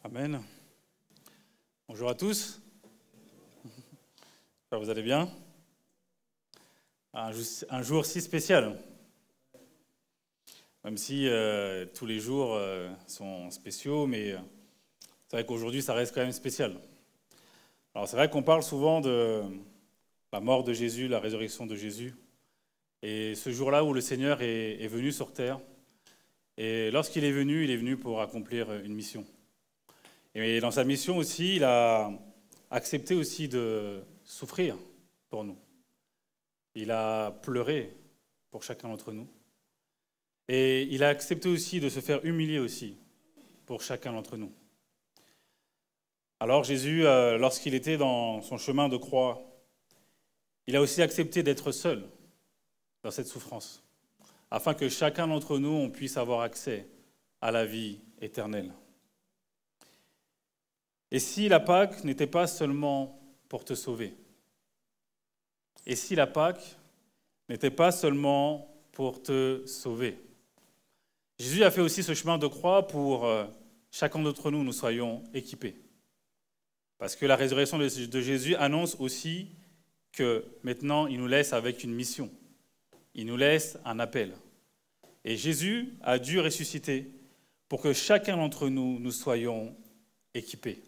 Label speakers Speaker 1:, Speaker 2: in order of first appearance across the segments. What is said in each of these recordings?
Speaker 1: Amen. Bonjour à tous. J'espère que vous allez bien. Un jour si spécial. Même si tous les jours sont spéciaux, mais c'est vrai qu'aujourd'hui, ça reste quand même spécial. Alors c'est vrai qu'on parle souvent de la mort de Jésus, la résurrection de Jésus, et ce jour-là où le Seigneur est venu sur terre. Et lorsqu'il est venu pour accomplir une mission. Et dans sa mission aussi, il a accepté aussi de souffrir pour nous. Il a pleuré pour chacun d'entre nous. Et il a accepté aussi de se faire humilier aussi pour chacun d'entre nous. Alors Jésus, lorsqu'il était dans son chemin de croix, il a aussi accepté d'être seul dans cette souffrance, afin que chacun d'entre nous, on puisse avoir accès à la vie éternelle. Et si la Pâque n'était pas seulement pour te sauver? Et si la Pâque n'était pas seulement pour te sauver? Jésus a fait aussi ce chemin de croix pour chacun d'entre nous, nous soyons équipés. Parce que la résurrection de Jésus annonce aussi que maintenant, il nous laisse avec une mission. Il nous laisse un appel. Et Jésus a dû ressusciter pour que chacun d'entre nous, nous soyons équipés.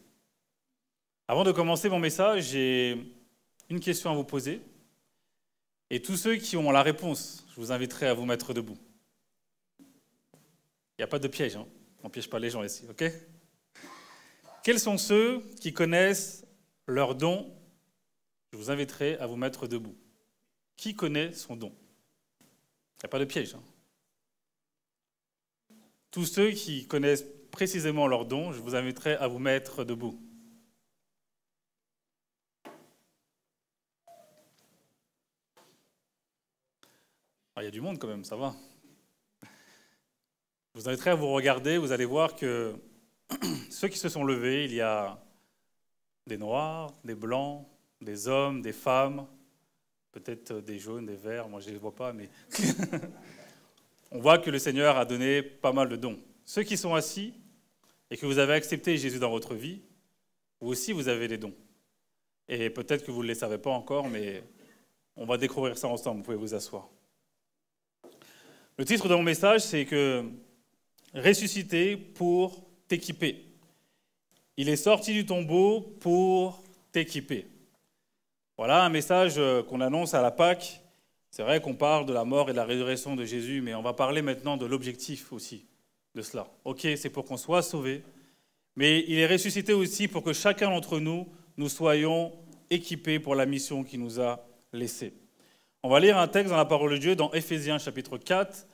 Speaker 1: Avant de commencer mon message, j'ai une question à vous poser. Et tous ceux qui ont la réponse, je vous inviterai à vous mettre debout. Il n'y a pas de piège, hein. On ne piège pas les gens ici, ok? Quels sont ceux qui connaissent leurs dons? Je vous inviterai à vous mettre debout. Qui connaît son don? Il n'y a pas de piège, hein. Tous ceux qui connaissent précisément leurs dons, je vous inviterai à vous mettre debout. Il y a du monde quand même, ça va. Je vous inviterai à vous regarder, vous allez voir que ceux qui se sont levés, il y a des noirs, des blancs, des hommes, des femmes, peut-être des jaunes, des verts, moi je ne les vois pas, mais on voit que le Seigneur a donné pas mal de dons. Ceux qui sont assis et que vous avez accepté Jésus dans votre vie, vous aussi vous avez des dons. Et peut-être que vous ne les savez pas encore, mais on va découvrir ça ensemble, vous pouvez vous asseoir. Le titre de mon message, c'est que « Ressuscité pour t'équiper ». Il est sorti du tombeau pour t'équiper. Voilà un message qu'on annonce à la Pâque. C'est vrai qu'on parle de la mort et de la résurrection de Jésus, mais on va parler maintenant de l'objectif aussi de cela. Ok, c'est pour qu'on soit sauvés, mais il est ressuscité aussi pour que chacun d'entre nous, nous soyons équipés pour la mission qu'il nous a laissée. On va lire un texte dans la parole de Dieu dans Éphésiens chapitre 4,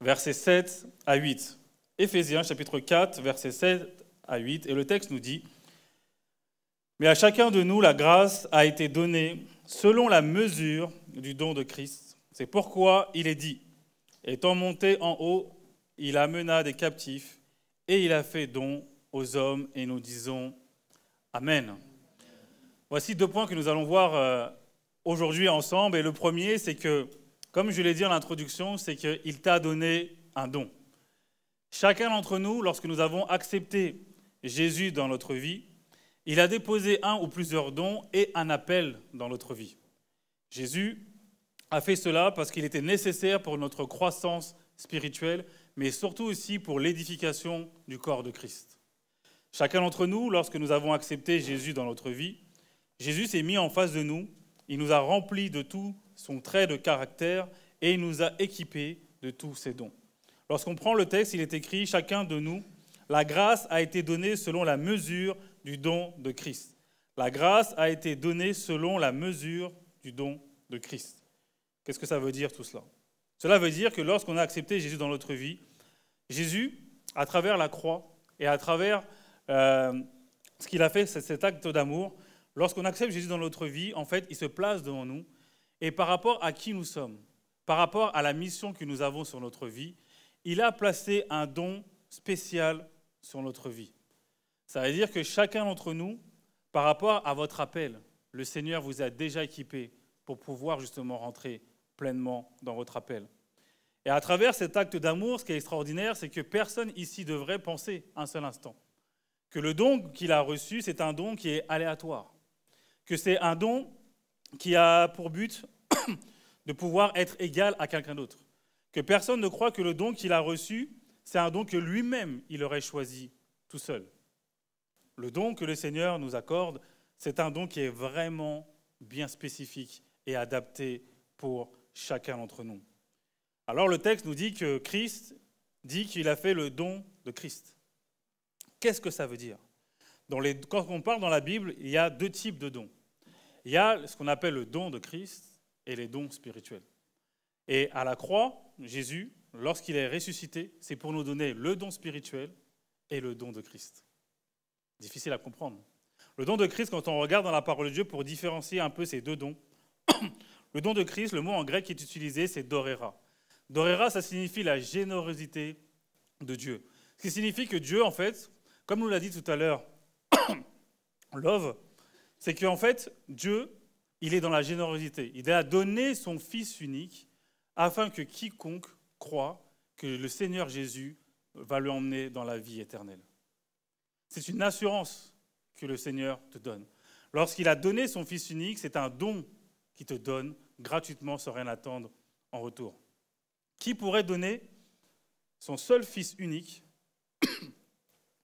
Speaker 1: versets 7 à 8. Éphésiens chapitre 4, versets 7 à 8, et le texte nous dit « Mais à chacun de nous, la grâce a été donnée selon la mesure du don de Christ. C'est pourquoi il est dit, étant monté en haut, il amena des captifs et il a fait don aux hommes, et nous disons Amen. » Voici deux points que nous allons voir aujourd'hui ensemble. Et le premier, c'est que, comme je l'ai dit en introduction, c'est qu'il t'a donné un don. Chacun d'entre nous, lorsque nous avons accepté Jésus dans notre vie, il a déposé un ou plusieurs dons et un appel dans notre vie. Jésus a fait cela parce qu'il était nécessaire pour notre croissance spirituelle, mais surtout aussi pour l'édification du corps de Christ. Chacun d'entre nous, lorsque nous avons accepté Jésus dans notre vie, Jésus s'est mis en face de nous, il nous a remplis de tout son trait de caractère et il nous a équipés de tous ses dons. Lorsqu'on prend le texte, il est écrit « Chacun de nous, la grâce a été donnée selon la mesure du don de Christ. » La grâce a été donnée selon la mesure du don de Christ. Qu'est-ce que ça veut dire tout cela? Cela veut dire que lorsqu'on a accepté Jésus dans notre vie, Jésus, à travers la croix et à travers ce qu'il a fait, cet acte d'amour, lorsqu'on accepte Jésus dans notre vie, en fait, il se place devant nous. Et par rapport à qui nous sommes, par rapport à la mission que nous avons sur notre vie, il a placé un don spécial sur notre vie. Ça veut dire que chacun d'entre nous, par rapport à votre appel, le Seigneur vous a déjà équipé pour pouvoir justement rentrer pleinement dans votre appel. Et à travers cet acte d'amour, ce qui est extraordinaire, c'est que personne ici devrait penser un seul instant que le don qu'il a reçu, c'est un don qui est aléatoire, que c'est un don qui a pour but de pouvoir être égal à quelqu'un d'autre, que personne ne croit que le don qu'il a reçu, c'est un don que lui-même il aurait choisi tout seul. Le don que le Seigneur nous accorde, c'est un don qui est vraiment bien spécifique et adapté pour chacun d'entre nous. Alors le texte nous dit que Christ dit qu'il a fait le don de Christ. Qu'est-ce que ça veut dire? Quand on parle dans la Bible, il y a deux types de dons. Il y a ce qu'on appelle le don de Christ et les dons spirituels. Et à la croix, Jésus, lorsqu'il est ressuscité, c'est pour nous donner le don spirituel et le don de Christ. Difficile à comprendre. Le don de Christ, quand on regarde dans la parole de Dieu pour différencier un peu ces deux dons, le don de Christ, le mot en grec qui est utilisé, c'est dorera. Dorera, ça signifie la générosité de Dieu. Ce qui signifie que Dieu, en fait, comme nous l'a dit tout à l'heure Love, c'est qu'en fait, Dieu, il est dans la générosité. Il a donné son Fils unique afin que quiconque croit que le Seigneur Jésus va lui emmener dans la vie éternelle. C'est une assurance que le Seigneur te donne. Lorsqu'il a donné son Fils unique, c'est un don qu'il te donne gratuitement sans rien attendre en retour. Qui pourrait donner son seul Fils unique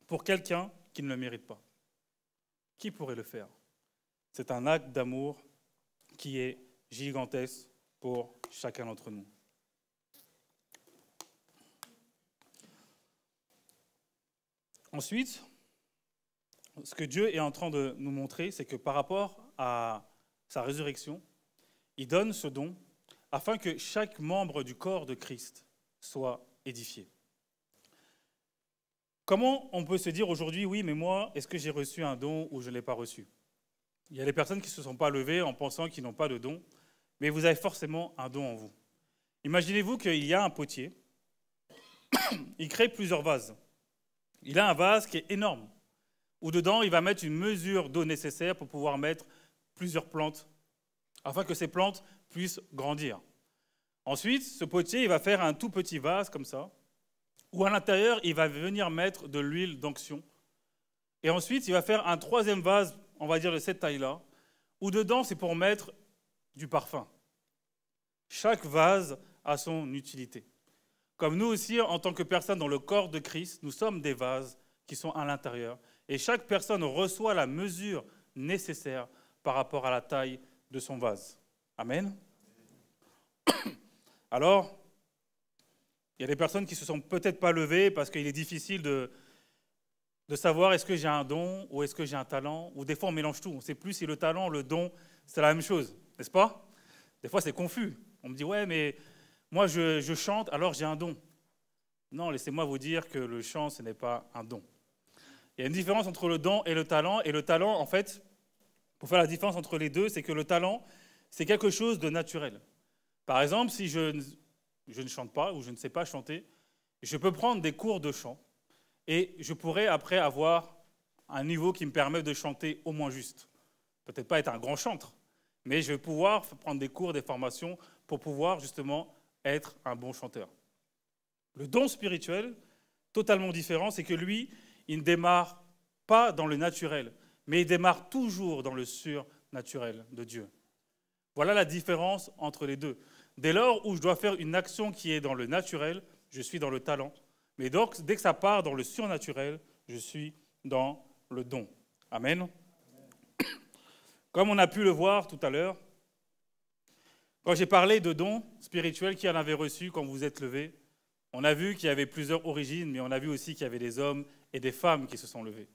Speaker 1: pour quelqu'un qui ne le mérite pas? Qui pourrait le faire? C'est un acte d'amour qui est gigantesque pour chacun d'entre nous. Ensuite, ce que Dieu est en train de nous montrer, c'est que par rapport à sa résurrection, il donne ce don afin que chaque membre du corps de Christ soit édifié. Comment on peut se dire aujourd'hui, oui, mais moi, est-ce que j'ai reçu un don ou je ne l'ai pas reçu? Il y a des personnes qui ne se sont pas levées en pensant qu'ils n'ont pas de don, mais vous avez forcément un don en vous. Imaginez-vous qu'il y a un potier, il crée plusieurs vases. Il a un vase qui est énorme, où dedans, il va mettre une mesure d'eau nécessaire pour pouvoir mettre plusieurs plantes, afin que ces plantes puissent grandir. Ensuite, ce potier, il va faire un tout petit vase comme ça, où à l'intérieur, il va venir mettre de l'huile d'onction. Et ensuite, il va faire un troisième vase, on va dire de cette taille-là, où dedans, c'est pour mettre du parfum. Chaque vase a son utilité. Comme nous aussi, en tant que personnes dans le corps de Christ, nous sommes des vases qui sont à l'intérieur. Et chaque personne reçoit la mesure nécessaire par rapport à la taille de son vase. Amen. Alors, il y a des personnes qui ne se sont peut-être pas levées parce qu'il est difficile de savoir est-ce que j'ai un don ou est-ce que j'ai un talent. Ou des fois, on mélange tout. On ne sait plus si le talent, le don, c'est la même chose, n'est-ce pas? Des fois, c'est confus. On me dit, ouais, mais moi, je chante, alors j'ai un don. Non, laissez-moi vous dire que le chant, ce n'est pas un don. Il y a une différence entre le don et le talent. Et le talent, en fait, pour faire la différence entre les deux, c'est que le talent, c'est quelque chose de naturel. Par exemple, si je ne chante pas ou je ne sais pas chanter, je peux prendre des cours de chant et je pourrais après avoir un niveau qui me permet de chanter au moins juste. Peut-être pas être un grand chanteur, mais je vais pouvoir prendre des cours, des formations pour pouvoir justement être un bon chanteur. Le don spirituel, totalement différent, c'est que lui, il ne démarre pas dans le naturel, mais il démarre toujours dans le surnaturel de Dieu. Voilà la différence entre les deux. Dès lors où je dois faire une action qui est dans le naturel, je suis dans le talent. Mais donc, dès que ça part dans le surnaturel, je suis dans le don. Amen. Comme on a pu le voir tout à l'heure, quand j'ai parlé de dons spirituels qui en avaient reçu quand vous êtes levés, on a vu qu'il y avait plusieurs origines, mais on a vu aussi qu'il y avait des hommes et des femmes qui se sont levés.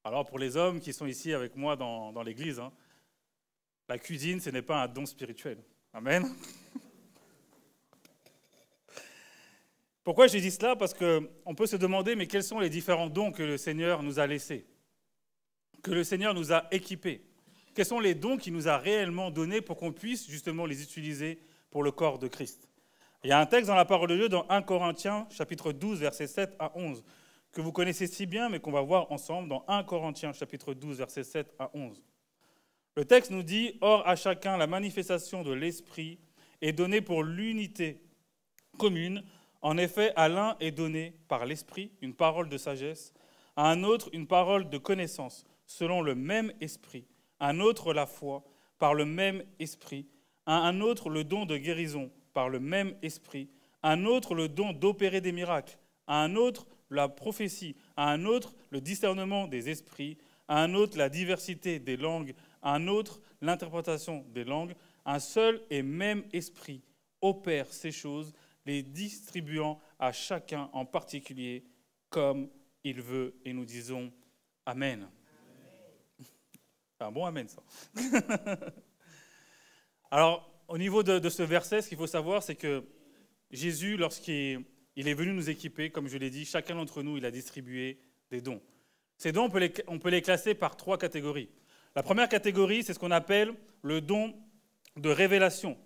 Speaker 1: Alors pour les hommes qui sont ici avec moi dans l'église, la cuisine, ce n'est pas un don spirituel. Amen. Pourquoi j'ai dit cela? Parce qu'on peut se demander, mais quels sont les différents dons que le Seigneur nous a laissés, que le Seigneur nous a équipés? Quels sont les dons qu'il nous a réellement donnés pour qu'on puisse justement les utiliser pour le corps de Christ? Il y a un texte dans la parole de Dieu, dans 1 Corinthiens, chapitre 12, versets 7 à 11, que vous connaissez si bien, mais qu'on va voir ensemble dans 1 Corinthiens, chapitre 12, versets 7 à 11. Le texte nous dit « Or, à chacun, la manifestation de l'Esprit est donnée pour l'unité commune. En effet, à l'un est donné par l'Esprit une parole de sagesse, à un autre une parole de connaissance, selon le même Esprit, à un autre la foi, par le même Esprit, à un autre le don de guérison, par le même Esprit, à un autre le don d'opérer des miracles, à un autre la prophétie, à un autre le discernement des esprits, à un autre la diversité des langues, à un autre l'interprétation des langues. Un seul et même Esprit opère ces choses, les distribuant à chacun en particulier comme il veut. Et nous disons Amen. C'est un bon Amen, ça. Alors, au niveau de ce verset, ce qu'il faut savoir, c'est que Jésus, lorsqu'il est venu nous équiper, comme je l'ai dit, chacun d'entre nous, il a distribué des dons. Ces dons, on peut les classer par 3 catégories. La première catégorie, c'est ce qu'on appelle le don de révélation.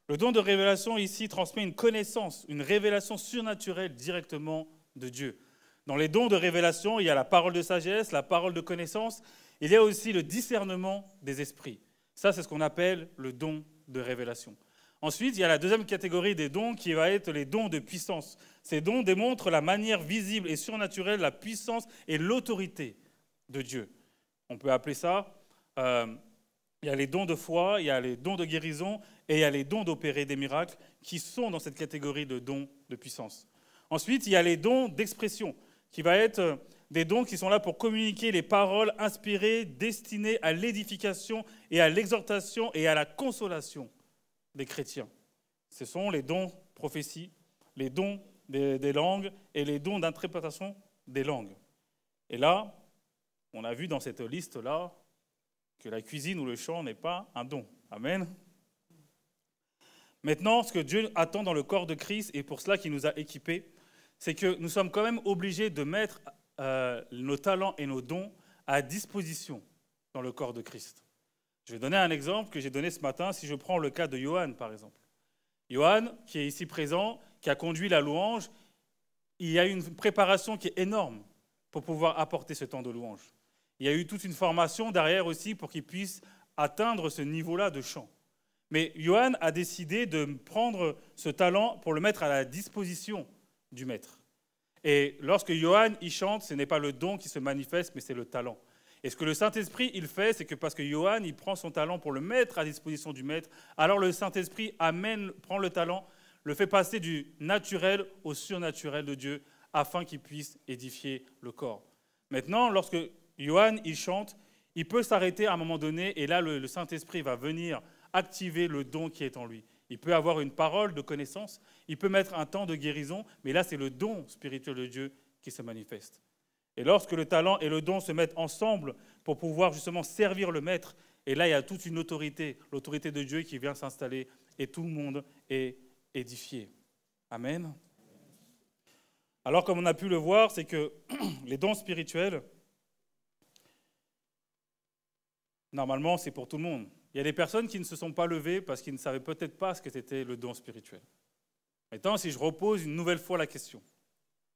Speaker 1: Le don de révélation, ici, transmet une connaissance, une révélation surnaturelle directement de Dieu. Dans les dons de révélation, il y a la parole de sagesse, la parole de connaissance. Il y a aussi le discernement des esprits. Ça, c'est ce qu'on appelle le don de révélation. Ensuite, il y a la deuxième catégorie des dons qui va être les dons de puissance. Ces dons démontrent la manière visible et surnaturelle, la puissance et l'autorité de Dieu. On peut appeler ça, il y a les dons de foi, il y a les dons de guérison et il y a les dons d'opérer des miracles qui sont dans cette catégorie de dons de puissance. Ensuite, il y a les dons d'expression qui va être des dons qui sont là pour communiquer les paroles inspirées, destinées à l'édification et à l'exhortation et à la consolation des chrétiens. Ce sont les dons prophétie, les dons des langues et les dons d'interprétation des langues. Et là, on a vu dans cette liste-là que la cuisine ou le chant n'est pas un don. Amen. Maintenant, ce que Dieu attend dans le corps de Christ, et pour cela qu'il nous a équipés, c'est que nous sommes quand même obligés de mettre nos talents et nos dons à disposition dans le corps de Christ. Je vais donner un exemple que j'ai donné ce matin, si je prends le cas de Johan, par exemple. Johan, qui est ici présent, qui a conduit la louange, il y a eu une préparation qui est énorme pour pouvoir apporter ce temps de louange. Il y a eu toute une formation derrière aussi pour qu'il puisse atteindre ce niveau-là de chant. Mais Johan a décidé de prendre ce talent pour le mettre à la disposition du maître. Et lorsque Johan y chante, ce n'est pas le don qui se manifeste, mais c'est le talent. Et ce que le Saint-Esprit il fait, c'est que parce que Johan il prend son talent pour le mettre à disposition du maître, alors le Saint-Esprit prend le talent, le fait passer du naturel au surnaturel de Dieu, afin qu'il puisse édifier le corps. Maintenant, lorsque Johan il chante, il peut s'arrêter à un moment donné, et là le Saint-Esprit va venir activer le don qui est en lui. Il peut avoir une parole de connaissance, il peut mettre un temps de guérison, mais là c'est le don spirituel de Dieu qui se manifeste. Et lorsque le talent et le don se mettent ensemble pour pouvoir justement servir le maître, et là il y a toute une autorité, l'autorité de Dieu qui vient s'installer, et tout le monde est édifié. Amen. Alors comme on a pu le voir, c'est que les dons spirituels, normalement c'est pour tout le monde. Il y a des personnes qui ne se sont pas levées parce qu'ils ne savaient peut-être pas ce que c'était le don spirituel. Maintenant, si je repose une nouvelle fois la question,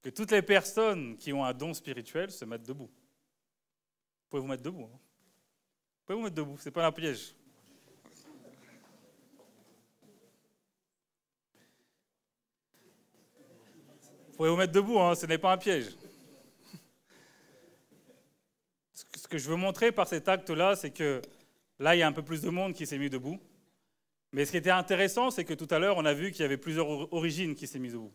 Speaker 1: que toutes les personnes qui ont un don spirituel se mettent debout. Vous pouvez vous mettre debout. Hein. Vous pouvez vous mettre debout, ce n'est pas un piège. Vous pouvez vous mettre debout, hein, ce n'est pas un piège. Ce que je veux montrer par cet acte-là, c'est que là, il y a un peu plus de monde qui s'est mis debout. Mais ce qui était intéressant, c'est que tout à l'heure, on a vu qu'il y avait plusieurs origines qui s'est mis debout.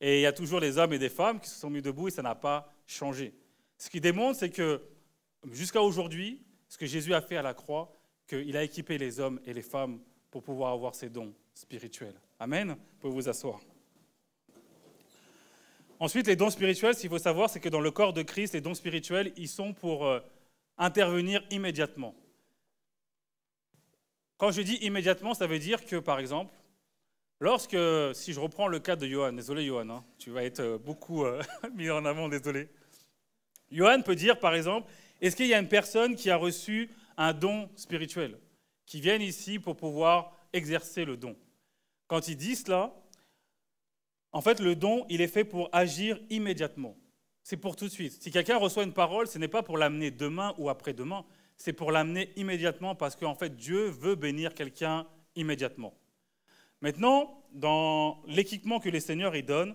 Speaker 1: Et il y a toujours des hommes et des femmes qui se sont mis debout et ça n'a pas changé. Ce qui démontre, c'est que jusqu'à aujourd'hui, ce que Jésus a fait à la croix, qu'il a équipé les hommes et les femmes pour pouvoir avoir ces dons spirituels. Amen. Vous pouvez vous asseoir. Ensuite, les dons spirituels, ce qu'il faut savoir, c'est que dans le corps de Christ, les dons spirituels, ils sont pour intervenir immédiatement. Quand je dis immédiatement, ça veut dire que, par exemple, si je reprends le cas de Johan, désolé Johan, hein, tu vas être beaucoup mis en avant, désolé. Johan peut dire, par exemple, est-ce qu'il y a une personne qui a reçu un don spirituel, qui vienne ici pour pouvoir exercer le don? Quand il dit cela, en fait, le don, il est fait pour agir immédiatement. C'est pour tout de suite. Si quelqu'un reçoit une parole, ce n'est pas pour l'amener demain ou après-demain, c'est pour l'amener immédiatement parce qu'en fait, Dieu veut bénir quelqu'un immédiatement. Maintenant, dans l'équipement que les seigneurs y donnent,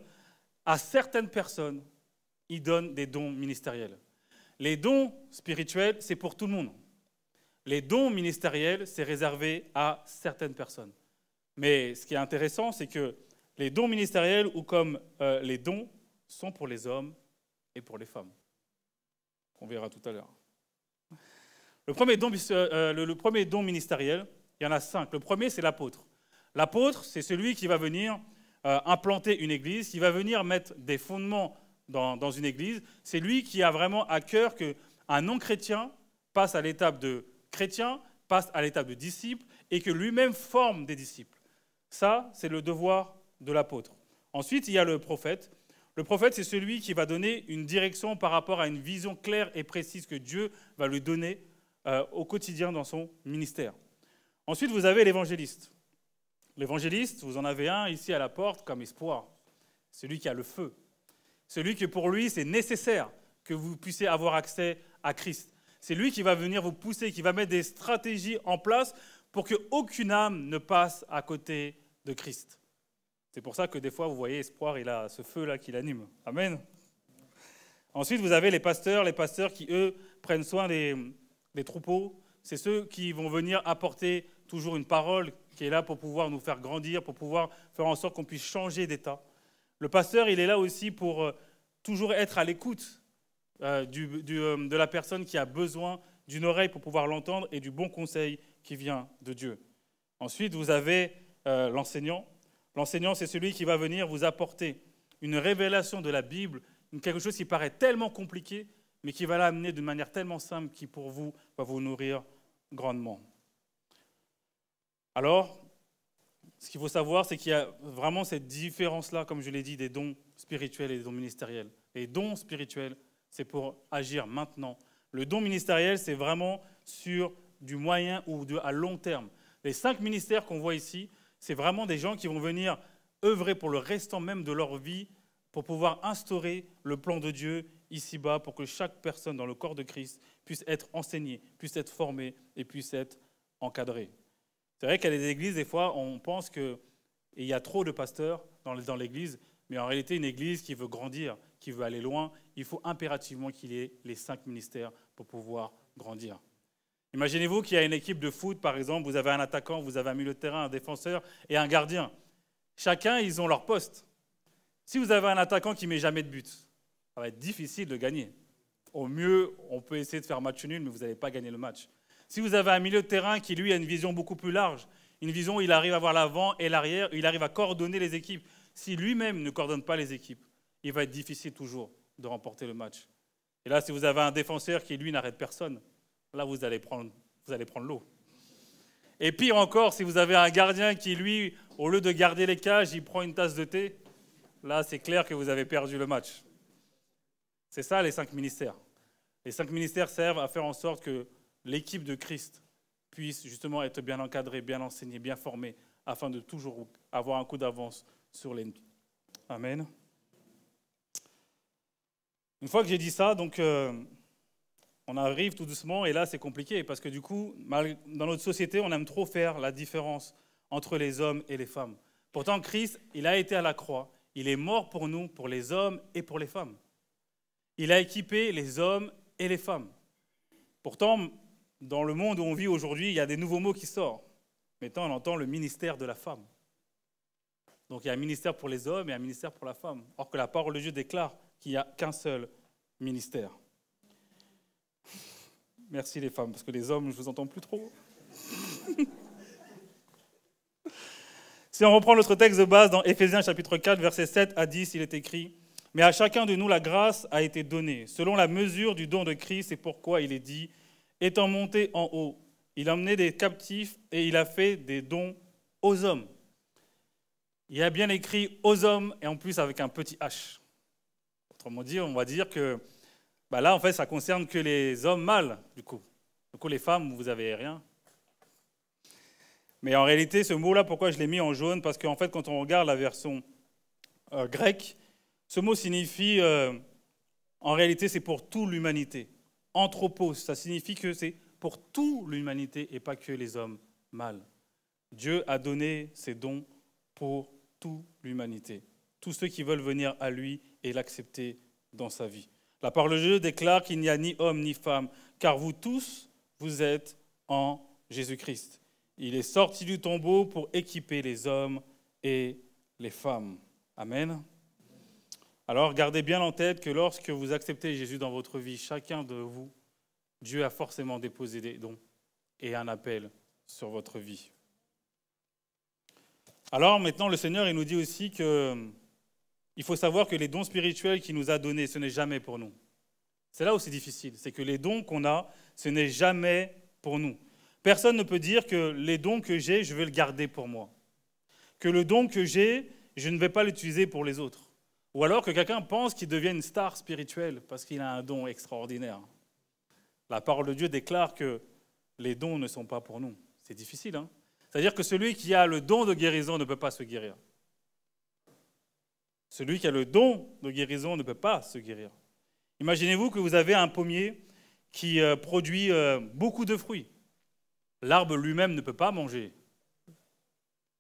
Speaker 1: à certaines personnes, ils donnent des dons ministériels. Les dons spirituels, c'est pour tout le monde. Les dons ministériels, c'est réservé à certaines personnes. Mais ce qui est intéressant, c'est que les dons ministériels, ou comme les dons, sont pour les hommes et pour les femmes. On verra tout à l'heure. Le premier don ministériel, il y en a 5. Le premier, c'est l'apôtre. L'apôtre, c'est celui qui va venir implanter une église, qui va venir mettre des fondements dans une église. C'est lui qui a vraiment à cœur qu'un non-chrétien passe à l'étape de chrétien, passe à l'étape de disciple, et que lui-même forme des disciples. Ça, c'est le devoir de l'apôtre. Ensuite, il y a le prophète. Le prophète, c'est celui qui va donner une direction par rapport à une vision claire et précise que Dieu va lui donner au quotidien dans son ministère. Ensuite, vous avez l'évangéliste. L'évangéliste, vous en avez un ici à la porte comme espoir. Celui qui a le feu. Celui que pour lui, c'est nécessaire que vous puissiez avoir accès à Christ. C'est lui qui va venir vous pousser, qui va mettre des stratégies en place pour qu'aucune âme ne passe à côté de Christ. C'est pour ça que des fois, vous voyez, Espoir, il a ce feu-là qui l'anime. Amen. Ensuite, vous avez les pasteurs qui, eux, prennent soin des troupeaux. C'est ceux qui vont venir apporter toujours une parole qui est là pour pouvoir nous faire grandir, pour pouvoir faire en sorte qu'on puisse changer d'état. Le pasteur, il est là aussi pour toujours être à l'écoute de la personne qui a besoin d'une oreille pour pouvoir l'entendre et du bon conseil qui vient de Dieu. Ensuite, vous avez l'enseignant. L'enseignant, c'est celui qui va venir vous apporter une révélation de la Bible, quelque chose qui paraît tellement compliqué, mais qui va l'amener d'une manière tellement simple qui, pour vous, va vous nourrir grandement. Alors, ce qu'il faut savoir, c'est qu'il y a vraiment cette différence-là, comme je l'ai dit, des dons spirituels et des dons ministériels. Les dons spirituels, c'est pour agir maintenant. Le don ministériel, c'est vraiment sur du moyen ou à long terme. Les 5 ministères qu'on voit ici, c'est vraiment des gens qui vont venir œuvrer pour le restant même de leur vie pour pouvoir instaurer le plan de Dieu ici-bas, pour que chaque personne dans le corps de Christ puisse être enseignée, puisse être formée et puisse être encadrée. C'est vrai qu'à des églises, des fois, on pense qu'il y a trop de pasteurs dans l'église, mais en réalité, une église qui veut grandir, qui veut aller loin, il faut impérativement qu'il y ait les 5 ministères pour pouvoir grandir. Imaginez-vous qu'il y a une équipe de foot, par exemple, vous avez un attaquant, vous avez un milieu de terrain, un défenseur et un gardien. Chacun, ils ont leur poste. Si vous avez un attaquant qui ne met jamais de but, ça va être difficile de gagner. Au mieux, on peut essayer de faire match nul, mais vous n'allez pas gagner le match. Si vous avez un milieu de terrain qui, lui, a une vision beaucoup plus large, une vision où il arrive à voir l'avant et l'arrière, il arrive à coordonner les équipes. Si lui-même ne coordonne pas les équipes, il va être difficile toujours de remporter le match. Et là, si vous avez un défenseur qui, lui, n'arrête personne, là, vous allez prendre l'eau. Et pire encore, si vous avez un gardien qui, lui, au lieu de garder les cages, il prend une tasse de thé, là, c'est clair que vous avez perdu le match. C'est ça, les 5 ministères. Les 5 ministères servent à faire en sorte que l'équipe de Christ puisse justement être bien encadrée, bien enseignée, bien formée, afin de toujours avoir un coup d'avance sur l'ennemi. Amen. Une fois que j'ai dit ça, donc, on arrive tout doucement, et là c'est compliqué, parce que du coup, dans notre société, on aime trop faire la différence entre les hommes et les femmes. Pourtant, Christ, il a été à la croix, il est mort pour nous, pour les hommes et pour les femmes. Il a équipé les hommes et les femmes. Pourtant, dans le monde où on vit aujourd'hui, il y a des nouveaux mots qui sortent. Maintenant, on entend le ministère de la femme. Donc il y a un ministère pour les hommes et un ministère pour la femme. Or que la parole de Dieu déclare qu'il n'y a qu'un seul ministère. Merci les femmes, parce que les hommes, je ne vous entends plus trop. Si on reprend notre texte de base dans Éphésiens chapitre 4, versets 7 à 10, il est écrit « Mais à chacun de nous la grâce a été donnée, selon la mesure du don de Christ, c'est pourquoi il est dit « Étant monté en haut, il a emmené des captifs et il a fait des dons aux hommes. » Il y a bien écrit « aux hommes » et en plus avec un petit H. Autrement dit, on va dire que là, en fait, ça ne concerne que les hommes mâles, du coup. Du coup, les femmes, vous n'avez rien. Mais en réalité, ce mot-là, pourquoi je l'ai mis en jaune? Parce qu'en fait, quand on regarde la version grecque, ce mot signifie, en réalité, c'est pour toute l'humanité. Anthropos, ça signifie que c'est pour toute l'humanité et pas que les hommes mâles. Dieu a donné ses dons pour toute l'humanité, tous ceux qui veulent venir à lui et l'accepter dans sa vie. La parole de Dieu déclare qu'il n'y a ni homme ni femme, car vous tous, vous êtes en Jésus-Christ. Il est sorti du tombeau pour équiper les hommes et les femmes. Amen. Alors, gardez bien en tête que lorsque vous acceptez Jésus dans votre vie, chacun de vous, Dieu a forcément déposé des dons et un appel sur votre vie. Alors, maintenant, le Seigneur il nous dit aussi qu'il faut savoir que les dons spirituels qu'il nous a donnés, ce n'est jamais pour nous. C'est là où c'est difficile. C'est que les dons qu'on a, ce n'est jamais pour nous. Personne ne peut dire que les dons que j'ai, je vais le garder pour moi. Que le don que j'ai, je ne vais pas l'utiliser pour les autres. Ou alors que quelqu'un pense qu'il devient une star spirituelle parce qu'il a un don extraordinaire. La parole de Dieu déclare que les dons ne sont pas pour nous. C'est difficile, hein? C'est-à-dire que celui qui a le don de guérison ne peut pas se guérir. Celui qui a le don de guérison ne peut pas se guérir. Imaginez-vous que vous avez un pommier qui produit beaucoup de fruits. L'arbre lui-même ne peut pas manger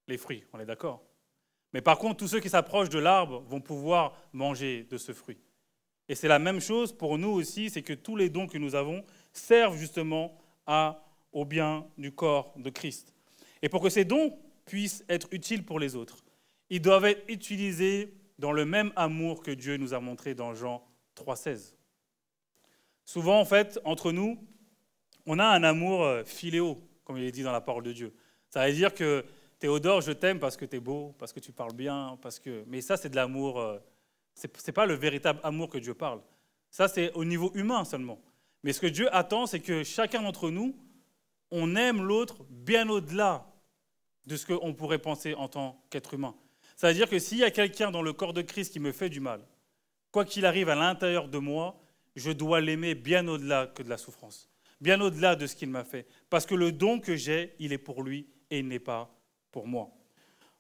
Speaker 1: les fruits, on est d'accord. Mais par contre, tous ceux qui s'approchent de l'arbre vont pouvoir manger de ce fruit. Et c'est la même chose pour nous aussi, c'est que tous les dons que nous avons servent justement au bien du corps de Christ. Et pour que ces dons puissent être utiles pour les autres, ils doivent être utilisés dans le même amour que Dieu nous a montré dans Jean 3,16. Souvent, en fait, entre nous, on a un amour philéo, comme il est dit dans la parole de Dieu. Ça veut dire que Théodore, je t'aime parce que tu es beau, parce que tu parles bien, mais ça, c'est de l'amour. C'est pas le véritable amour que Dieu parle. Ça, c'est au niveau humain seulement. Mais ce que Dieu attend, c'est que chacun d'entre nous, on aime l'autre bien au-delà de ce qu'on pourrait penser en tant qu'être humain. Ça veut dire que s'il y a quelqu'un dans le corps de Christ qui me fait du mal, quoi qu'il arrive à l'intérieur de moi, je dois l'aimer bien au-delà que de la souffrance, bien au-delà de ce qu'il m'a fait. Parce que le don que j'ai, il est pour lui et il n'est pas pour moi.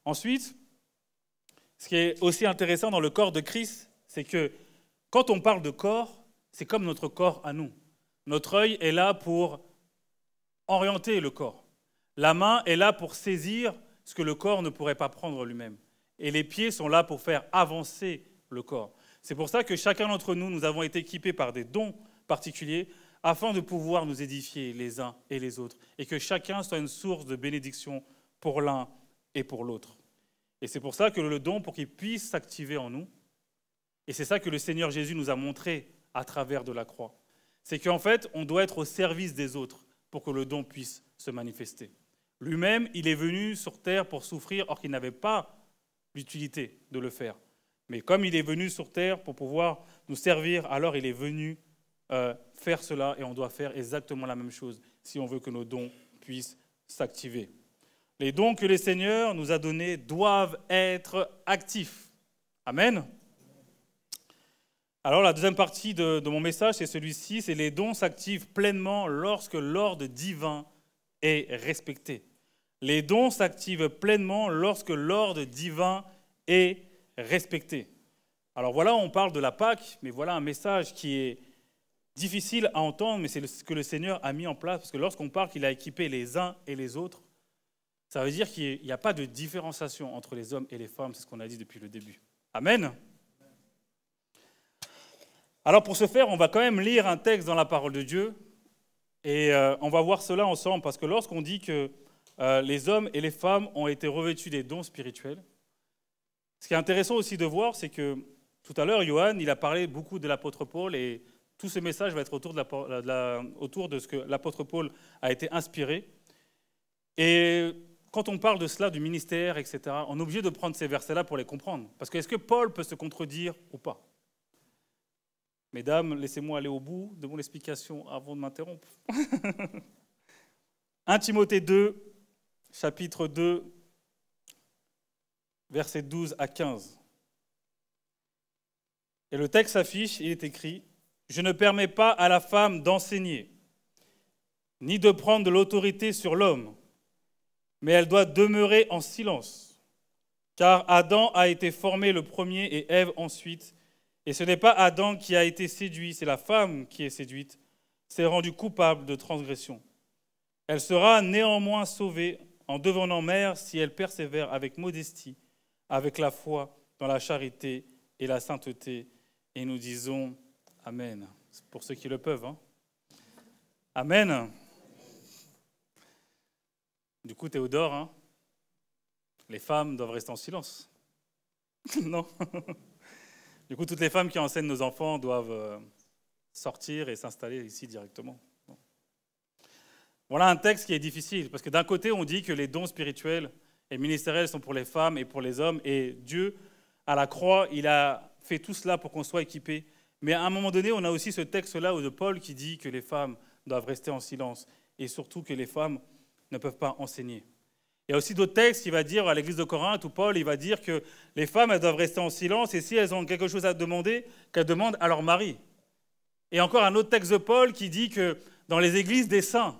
Speaker 1: Ensuite, ce qui est aussi intéressant dans le corps de Christ, c'est que quand on parle de corps, c'est comme notre corps à nous. Notre œil est là pour orienter le corps. La main est là pour saisir ce que le corps ne pourrait pas prendre lui-même. Et les pieds sont là pour faire avancer le corps. C'est pour ça que chacun d'entre nous, nous avons été équipés par des dons particuliers afin de pouvoir nous édifier les uns et les autres et que chacun soit une source de bénédiction pour l'un et pour l'autre. Et c'est pour ça que le don, pour qu'il puisse s'activer en nous, et c'est ça que le Seigneur Jésus nous a montré à travers de la croix, c'est qu'en fait, on doit être au service des autres pour que le don puisse se manifester. Lui-même, il est venu sur terre pour souffrir, or qu'il n'avait pas l'utilité de le faire. Mais comme il est venu sur terre pour pouvoir nous servir, alors il est venu faire cela et on doit faire exactement la même chose si on veut que nos dons puissent s'activer. Les dons que le Seigneur nous a donnés doivent être actifs. Amen. Alors la deuxième partie de mon message, c'est celui-ci, c'est les dons s'activent pleinement lorsque l'ordre divin est respecté. Les dons s'activent pleinement lorsque l'ordre divin est respecté. Alors voilà, on parle de la Pâque, mais voilà un message qui est difficile à entendre, mais c'est ce que le Seigneur a mis en place, parce que lorsqu'on parle qu'il a équipé les uns et les autres, ça veut dire qu'il n'y a pas de différenciation entre les hommes et les femmes, c'est ce qu'on a dit depuis le début. Amen. Alors pour ce faire, on va quand même lire un texte dans la parole de Dieu, et on va voir cela ensemble, parce que lorsqu'on dit que les hommes et les femmes ont été revêtus des dons spirituels, ce qui est intéressant aussi de voir, c'est que tout à l'heure, Johan, il a parlé beaucoup de l'apôtre Paul, et tout ce message va être autour de ce que l'apôtre Paul a été inspiré. Et quand on parle de cela, du ministère, etc., on est obligé de prendre ces versets-là pour les comprendre. Parce que est-ce que Paul peut se contredire ou pas? Mesdames, laissez-moi aller au bout de mon explication avant de m'interrompre. 1 Timothée 2, chapitre 2, versets 12 à 15. Et le texte s'affiche, il est écrit « Je ne permets pas à la femme d'enseigner, ni de prendre de l'autorité sur l'homme, mais elle doit demeurer en silence, car Adam a été formé le premier et Ève ensuite, et ce n'est pas Adam qui a été séduit, c'est la femme qui est séduite, s'est rendue coupable de transgression. Elle sera néanmoins sauvée en devenant mère si elle persévère avec modestie avec la foi dans la charité et la sainteté. Et nous disons Amen. C'est pour ceux qui le peuvent. Hein. Amen. Du coup, Théodore, hein, les femmes doivent rester en silence. Non. Du coup, toutes les femmes qui enseignent nos enfants doivent sortir et s'installer ici directement. Voilà un texte qui est difficile, parce que d'un côté, on dit que les dons spirituels et ministériels sont pour les femmes et pour les hommes, et Dieu, à la croix, il a fait tout cela pour qu'on soit équipés. Mais à un moment donné, on a aussi ce texte-là de Paul qui dit que les femmes doivent rester en silence, et surtout que les femmes ne peuvent pas enseigner. Il y a aussi d'autres textes qui vont dire à l'église de Corinthe, où Paul il va dire que les femmes elles doivent rester en silence, et si elles ont quelque chose à demander, qu'elles demandent à leur mari. Et encore un autre texte de Paul qui dit que dans les églises des saints,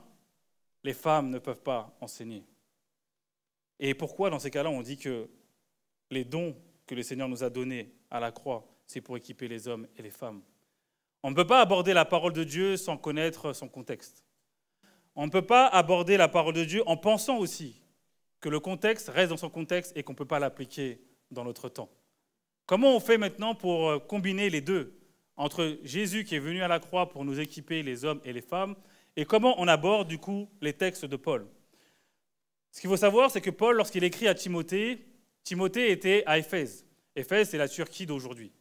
Speaker 1: les femmes ne peuvent pas enseigner. Et pourquoi, dans ces cas-là, on dit que les dons que le Seigneur nous a donnés à la croix, c'est pour équiper les hommes et les femmes. On ne peut pas aborder la parole de Dieu sans connaître son contexte. On ne peut pas aborder la parole de Dieu en pensant aussi que le contexte reste dans son contexte et qu'on ne peut pas l'appliquer dans notre temps. Comment on fait maintenant pour combiner les deux, entre Jésus qui est venu à la croix pour nous équiper, les hommes et les femmes, et comment on aborde du coup les textes de Paul? Ce qu'il faut savoir, c'est que Paul, lorsqu'il écrit à Timothée, Timothée était à Éphèse. Éphèse, c'est la Turquie d'aujourd'hui.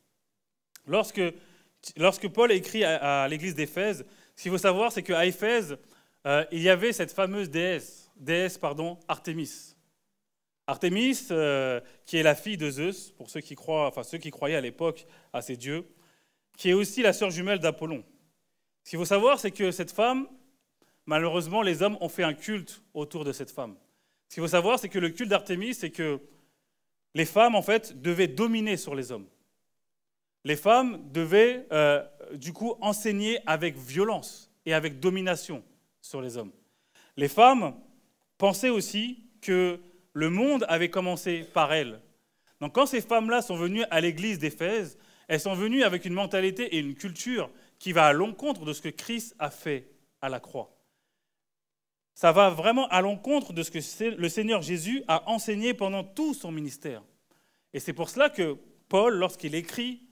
Speaker 1: Lorsque Paul écrit à l'église d'Éphèse, ce qu'il faut savoir, c'est qu'à Éphèse, il y avait cette fameuse déesse Artémis. Artémis, qui est la fille de Zeus, pour ceux qui croyaient à l'époque à ces dieux, qui est aussi la sœur jumelle d'Apollon. Ce qu'il faut savoir, c'est que cette femme, malheureusement, les hommes ont fait un culte autour de cette femme. Ce qu'il faut savoir, c'est que le culte d'Artémis, c'est que les femmes, en fait, devaient dominer sur les hommes. Les femmes devaient, du coup, enseigner avec violence et avec domination sur les hommes. Les femmes pensaient aussi que le monde avait commencé par elles. Donc, quand ces femmes-là sont venues à l'église d'Éphèse, elles sont venues avec une mentalité et une culture qui va à l'encontre de ce que Christ a fait à la croix. Ça va vraiment à l'encontre de ce que le Seigneur Jésus a enseigné pendant tout son ministère. Et c'est pour cela que Paul, lorsqu'il écrit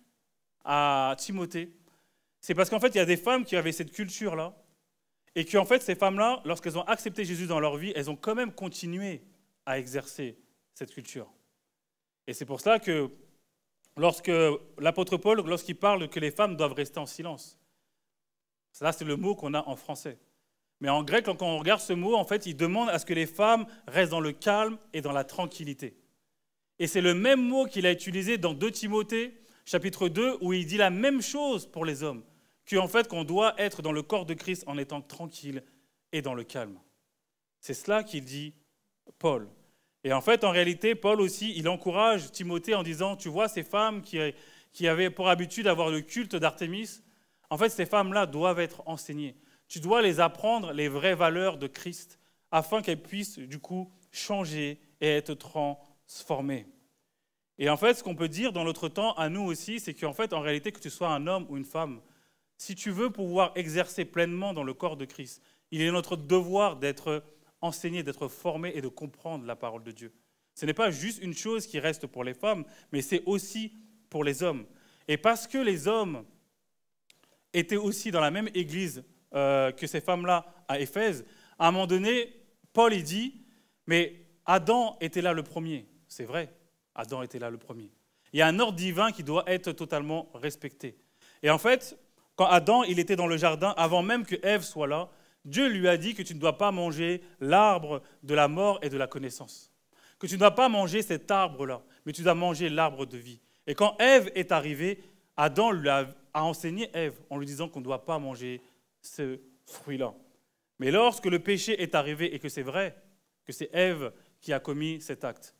Speaker 1: à Timothée, c'est parce qu'en fait, il y a des femmes qui avaient cette culture-là, et qu'en fait, ces femmes-là, lorsqu'elles ont accepté Jésus dans leur vie, elles ont quand même continué à exercer cette culture. Et c'est pour cela que lorsque l'apôtre Paul, lorsqu'il parle que les femmes doivent rester en silence, ça c'est le mot qu'on a en français. Mais en grec, quand on regarde ce mot, en fait, il demande à ce que les femmes restent dans le calme et dans la tranquillité. Et c'est le même mot qu'il a utilisé dans 2 Timothée, chapitre 2, où il dit la même chose pour les hommes, qu'en fait, qu'on doit être dans le corps de Christ en étant tranquille et dans le calme. C'est cela qu'il dit Paul. Et en fait, en réalité, Paul aussi, il encourage Timothée en disant, tu vois, ces femmes qui avaient pour habitude d'avoir le culte d'Artémis, en fait, ces femmes-là doivent être enseignées. Tu dois les apprendre les vraies valeurs de Christ afin qu'elles puissent, du coup, changer et être transformées. Et en fait, ce qu'on peut dire dans notre temps, à nous aussi, c'est qu'en fait, en réalité, que tu sois un homme ou une femme, si tu veux pouvoir exercer pleinement dans le corps de Christ, il est notre devoir d'être enseigné, d'être formé et de comprendre la parole de Dieu. Ce n'est pas juste une chose qui reste pour les femmes, mais c'est aussi pour les hommes. Et parce que les hommes étaient aussi dans la même église que ces femmes-là à Éphèse, à un moment donné, Paul il dit, mais Adam était là le premier. C'est vrai, Adam était là le premier. Il y a un ordre divin qui doit être totalement respecté. Et en fait, quand Adam il était dans le jardin, avant même que Ève soit là, Dieu lui a dit que tu ne dois pas manger l'arbre de la mort et de la connaissance. Que tu ne dois pas manger cet arbre-là, mais tu dois manger l'arbre de vie. Et quand Ève est arrivée, Adam lui a enseigné Ève en lui disant qu'on ne doit pas manger ce fruit-là. Mais lorsque le péché est arrivé, et que c'est vrai, que c'est Ève qui a commis cet acte,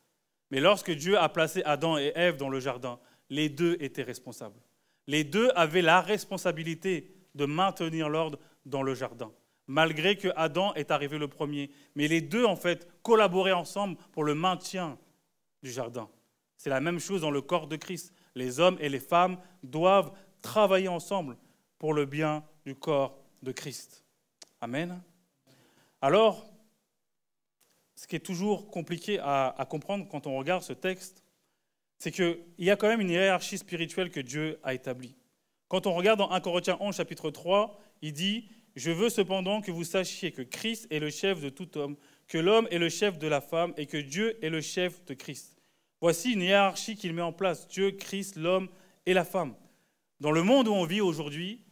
Speaker 1: mais lorsque Dieu a placé Adam et Ève dans le jardin, les deux étaient responsables. Les deux avaient la responsabilité de maintenir l'ordre dans le jardin, malgré que Adam est arrivé le premier. Mais les deux, en fait, collaboraient ensemble pour le maintien du jardin. C'est la même chose dans le corps de Christ. Les hommes et les femmes doivent travailler ensemble pour le bien du corps de Christ. Amen. Alors, ce qui est toujours compliqué à comprendre quand on regarde ce texte, c'est qu'il y a quand même une hiérarchie spirituelle que Dieu a établie. Quand on regarde dans 1 Corinthiens 11, chapitre 3, il dit « Je veux cependant que vous sachiez que Christ est le chef de tout homme, que l'homme est le chef de la femme et que Dieu est le chef de Christ. » Voici une hiérarchie qu'il met en place, Dieu, Christ, l'homme et la femme. Dans le monde où on vit aujourd'hui,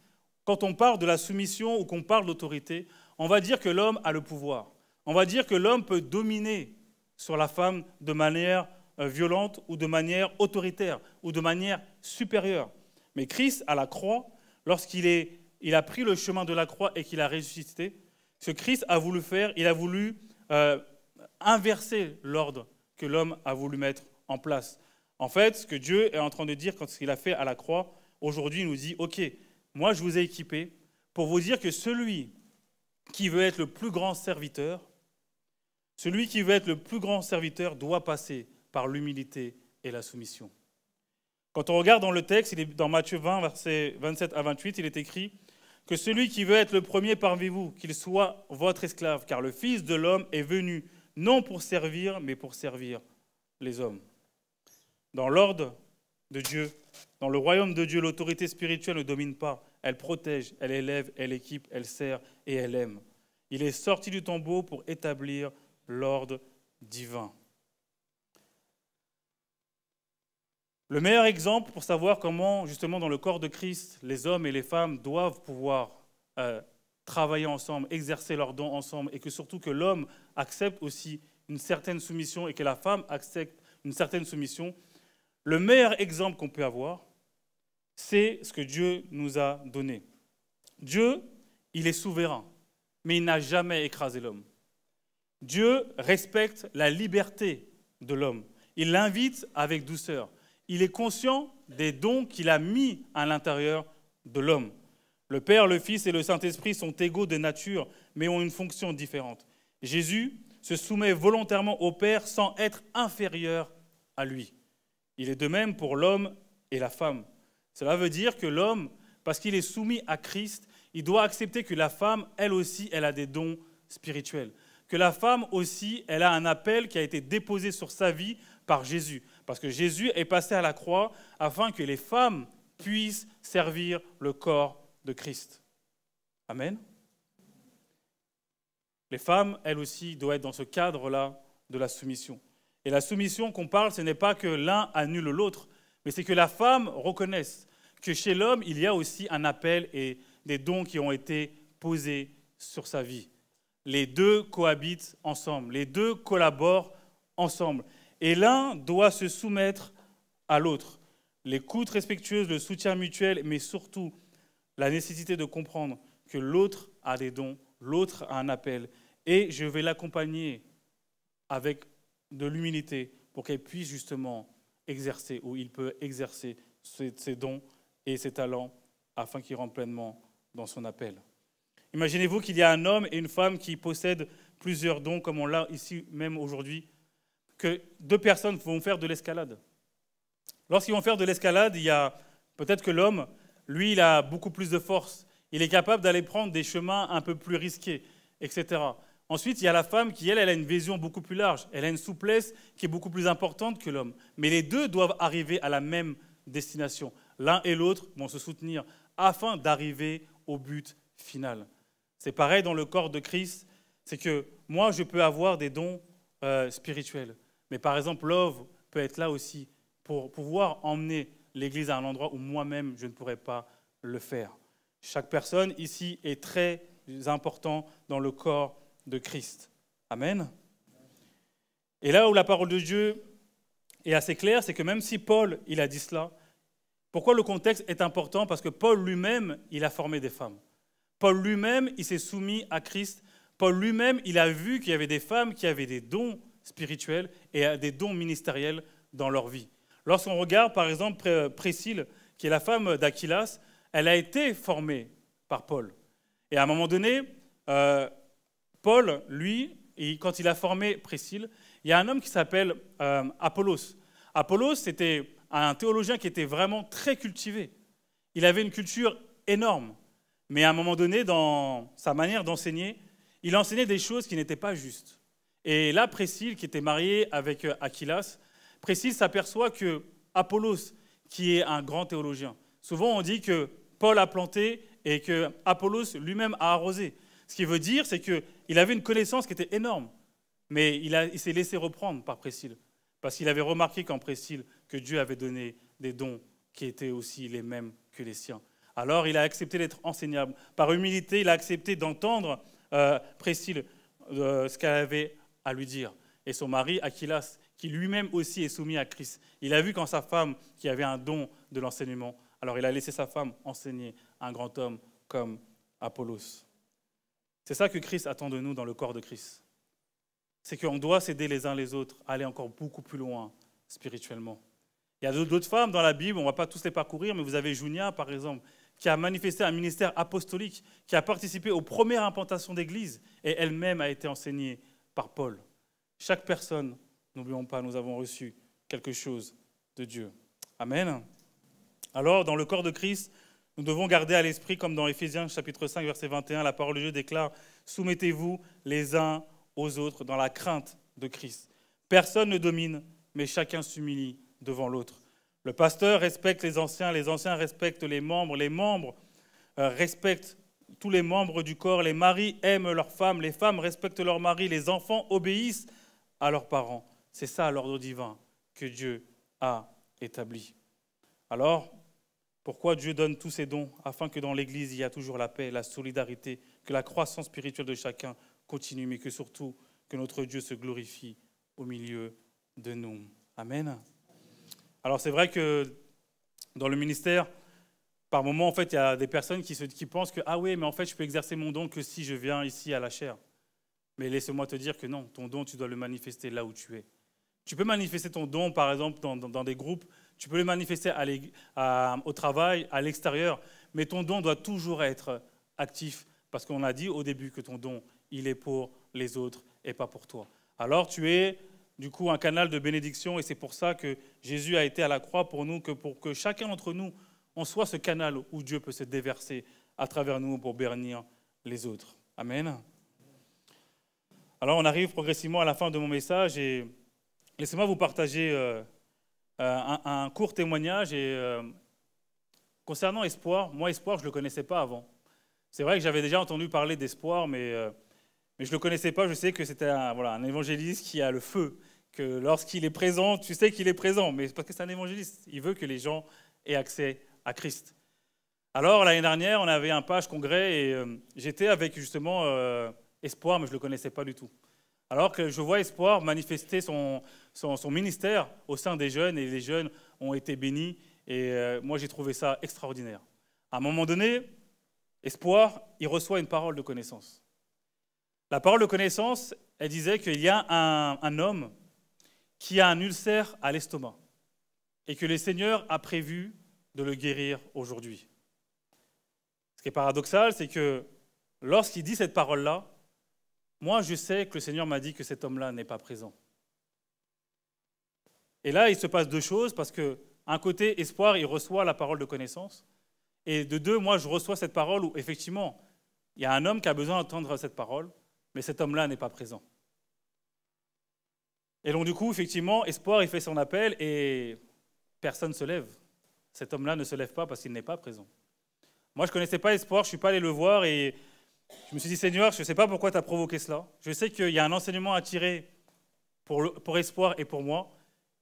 Speaker 1: quand on parle de la soumission ou qu'on parle d'autorité, on va dire que l'homme a le pouvoir. On va dire que l'homme peut dominer sur la femme de manière violente ou de manière autoritaire ou de manière supérieure. Mais Christ, à la croix, lorsqu'il a pris le chemin de la croix et qu'il a ressuscité, ce que Christ a voulu faire, il a voulu inverser l'ordre que l'homme a voulu mettre en place. En fait, ce que Dieu est en train de dire quand il a fait à la croix, aujourd'hui, il nous dit « Ok, moi je vous ai équipé pour vous dire que celui qui veut être le plus grand serviteur, doit passer par l'humilité et la soumission. » Quand on regarde dans le texte, il est dans Matthieu 20, versets 27 à 28, il est écrit que celui qui veut être le premier parmi vous, qu'il soit votre esclave, car le Fils de l'homme est venu non pour servir, mais pour servir les hommes. Dans l'ordre de Dieu, dans le royaume de Dieu, l'autorité spirituelle ne domine pas. Elle protège, elle élève, elle équipe, elle sert et elle aime. Il est sorti du tombeau pour établir l'ordre divin. Le meilleur exemple pour savoir comment, justement, dans le corps de Christ, les hommes et les femmes doivent pouvoir travailler ensemble, exercer leurs dons ensemble, et que surtout que l'homme accepte aussi une certaine soumission et que la femme accepte une certaine soumission, le meilleur exemple qu'on peut avoir, c'est ce que Dieu nous a donné. Dieu, il est souverain, mais il n'a jamais écrasé l'homme. Dieu respecte la liberté de l'homme. Il l'invite avec douceur. Il est conscient des dons qu'il a mis à l'intérieur de l'homme. Le Père, le Fils et le Saint-Esprit sont égaux de nature, mais ont une fonction différente. Jésus se soumet volontairement au Père sans être inférieur à lui. Il est de même pour l'homme et la femme. Cela veut dire que l'homme, parce qu'il est soumis à Christ, il doit accepter que la femme, elle aussi, elle a des dons spirituels. Que la femme aussi, elle a un appel qui a été déposé sur sa vie par Jésus. Parce que Jésus est passé à la croix afin que les femmes puissent servir le corps de Christ. Amen. Les femmes, elles aussi, doivent être dans ce cadre-là de la soumission. Et la soumission qu'on parle, ce n'est pas que l'un annule l'autre, mais c'est que la femme reconnaisse que chez l'homme, il y a aussi un appel et des dons qui ont été posés sur sa vie. Les deux cohabitent ensemble, les deux collaborent ensemble. Et l'un doit se soumettre à l'autre. L'écoute respectueuse, le soutien mutuel, mais surtout la nécessité de comprendre que l'autre a des dons, l'autre a un appel. Et je vais l'accompagner avec de l'humilité pour qu'elle puisse justement exercer, ou il peut exercer ses dons et ses talents afin qu'il rentre pleinement dans son appel. Imaginez-vous qu'il y a un homme et une femme qui possèdent plusieurs dons, comme on l'a ici même aujourd'hui, que deux personnes vont faire de l'escalade. Lorsqu'ils vont faire de l'escalade, il y a peut-être que l'homme, lui, il a beaucoup plus de force. Il est capable d'aller prendre des chemins un peu plus risqués, etc. Ensuite, il y a la femme qui, elle a une vision beaucoup plus large. Elle a une souplesse qui est beaucoup plus importante que l'homme. Mais les deux doivent arriver à la même destination. L'un et l'autre vont se soutenir afin d'arriver au but final. C'est pareil dans le corps de Christ. C'est que moi, je peux avoir des dons spirituels. Mais par exemple, Love peut être là aussi pour pouvoir emmener l'Église à un endroit où moi-même, je ne pourrais pas le faire. Chaque personne ici est très important dans le corps de Christ. Amen. Et là où la parole de Dieu est assez claire, c'est que même si Paul, il a dit cela, pourquoi le contexte est important? Parce que Paul lui-même, il a formé des femmes. Paul lui-même, il s'est soumis à Christ. Paul lui-même, il a vu qu'il y avait des femmes qui avaient des dons spirituels et des dons ministériels dans leur vie. Lorsqu'on regarde, par exemple, Priscille, qui est la femme d'Aquilas, elle a été formée par Paul. Et à un moment donné, Paul, lui, quand il a formé Priscille, il y a un homme qui s'appelle Apollos. Apollos, c'était un théologien qui était vraiment très cultivé. Il avait une culture énorme. Mais à un moment donné, dans sa manière d'enseigner, il enseignait des choses qui n'étaient pas justes. Et là, Priscille, qui était mariée avec Aquilas, Priscille s'aperçoit que Apollos, qui est un grand théologien. Souvent, on dit que Paul a planté et que Apollos lui-même a arrosé. Ce qui veut dire, c'est qu'il avait une connaissance qui était énorme, mais il s'est laissé reprendre par Priscille, parce qu'il avait remarqué qu'en Priscille, que Dieu avait donné des dons qui étaient aussi les mêmes que les siens. Alors, il a accepté d'être enseignable. Par humilité, il a accepté d'entendre Priscille, ce qu'elle avait à lui dire. Et son mari, Aquilas, qui lui-même aussi est soumis à Christ. Il a vu qu'en sa femme, qui avait un don de l'enseignement, alors il a laissé sa femme enseigner un grand homme comme Apollos. C'est ça que Christ attend de nous dans le corps de Christ. C'est qu'on doit s'aider les uns les autres, aller encore beaucoup plus loin spirituellement. Il y a d'autres femmes dans la Bible, on ne va pas tous les parcourir, mais vous avez Junia, par exemple, qui a manifesté un ministère apostolique, qui a participé aux premières implantations d'église, et elle-même a été enseignée par Paul. Chaque personne, n'oublions pas, nous avons reçu quelque chose de Dieu. Amen. Alors, dans le corps de Christ, nous devons garder à l'esprit, comme dans Éphésiens chapitre 5, verset 21, la parole de Dieu déclare « Soumettez-vous les uns aux autres dans la crainte de Christ. Personne ne domine, mais chacun s'humilie devant l'autre. Le pasteur respecte les anciens respectent les membres respectent tous les membres du corps, les maris aiment leurs femmes, les femmes respectent leurs maris, les enfants obéissent à leurs parents. C'est ça l'ordre divin que Dieu a établi. Alors, pourquoi Dieu donne tous ces dons? Afin que dans l'Église, il y a toujours la paix, la solidarité, que la croissance spirituelle de chacun continue, mais que surtout, que notre Dieu se glorifie au milieu de nous. Amen. Alors c'est vrai que dans le ministère, par moments, en fait, il y a des personnes qui pensent que « Ah oui, mais en fait, je peux exercer mon don que si je viens ici à la chair. » Mais laisse-moi te dire que non, ton don, tu dois le manifester là où tu es. Tu peux manifester ton don, par exemple, dans des groupes, tu peux le manifester au travail, à l'extérieur, mais ton don doit toujours être actif, parce qu'on a dit au début que ton don, il est pour les autres et pas pour toi. Alors tu es, du coup, un canal de bénédiction, et c'est pour ça que Jésus a été à la croix pour nous, pour que chacun d'entre nous, on soit ce canal où Dieu peut se déverser à travers nous pour bénir les autres. Amen. Alors on arrive progressivement à la fin de mon message, et laissez-moi vous partager un court témoignage. Concernant Espoir, moi, Espoir, je ne le connaissais pas avant. C'est vrai que j'avais déjà entendu parler d'Espoir, mais je ne le connaissais pas. Je sais que c'était un évangéliste qui a le feu, que lorsqu'il est présent, tu sais qu'il est présent, mais c'est parce que c'est un évangéliste. Il veut que les gens aient accès à Christ. Alors, l'année dernière, on avait un page congrès, et j'étais avec justement Espoir, mais je ne le connaissais pas du tout. Alors que je vois Espoir manifester son ministère au sein des jeunes, et les jeunes ont été bénis, et moi j'ai trouvé ça extraordinaire. À un moment donné, Espoir, il reçoit une parole de connaissance. La parole de connaissance, elle disait qu'il y a un homme qui a un ulcère à l'estomac, et que le Seigneur a prévu de le guérir aujourd'hui. Ce qui est paradoxal, c'est que lorsqu'il dit cette parole-là, moi, je sais que le Seigneur m'a dit que cet homme-là n'est pas présent. Et là, il se passe deux choses, parce qu'un côté, Espoir, il reçoit la parole de connaissance, et de deux, moi, je reçois cette parole où, effectivement, il y a un homme qui a besoin d'entendre cette parole, mais cet homme-là n'est pas présent. Et donc, du coup, effectivement, Espoir, il fait son appel, et personne ne se lève. Cet homme-là ne se lève pas parce qu'il n'est pas présent. Moi, je ne connaissais pas Espoir, je ne suis pas allé le voir, et je me suis dit, Seigneur, je ne sais pas pourquoi tu as provoqué cela. Je sais qu'il y a un enseignement à tirer pour Espoir et pour moi.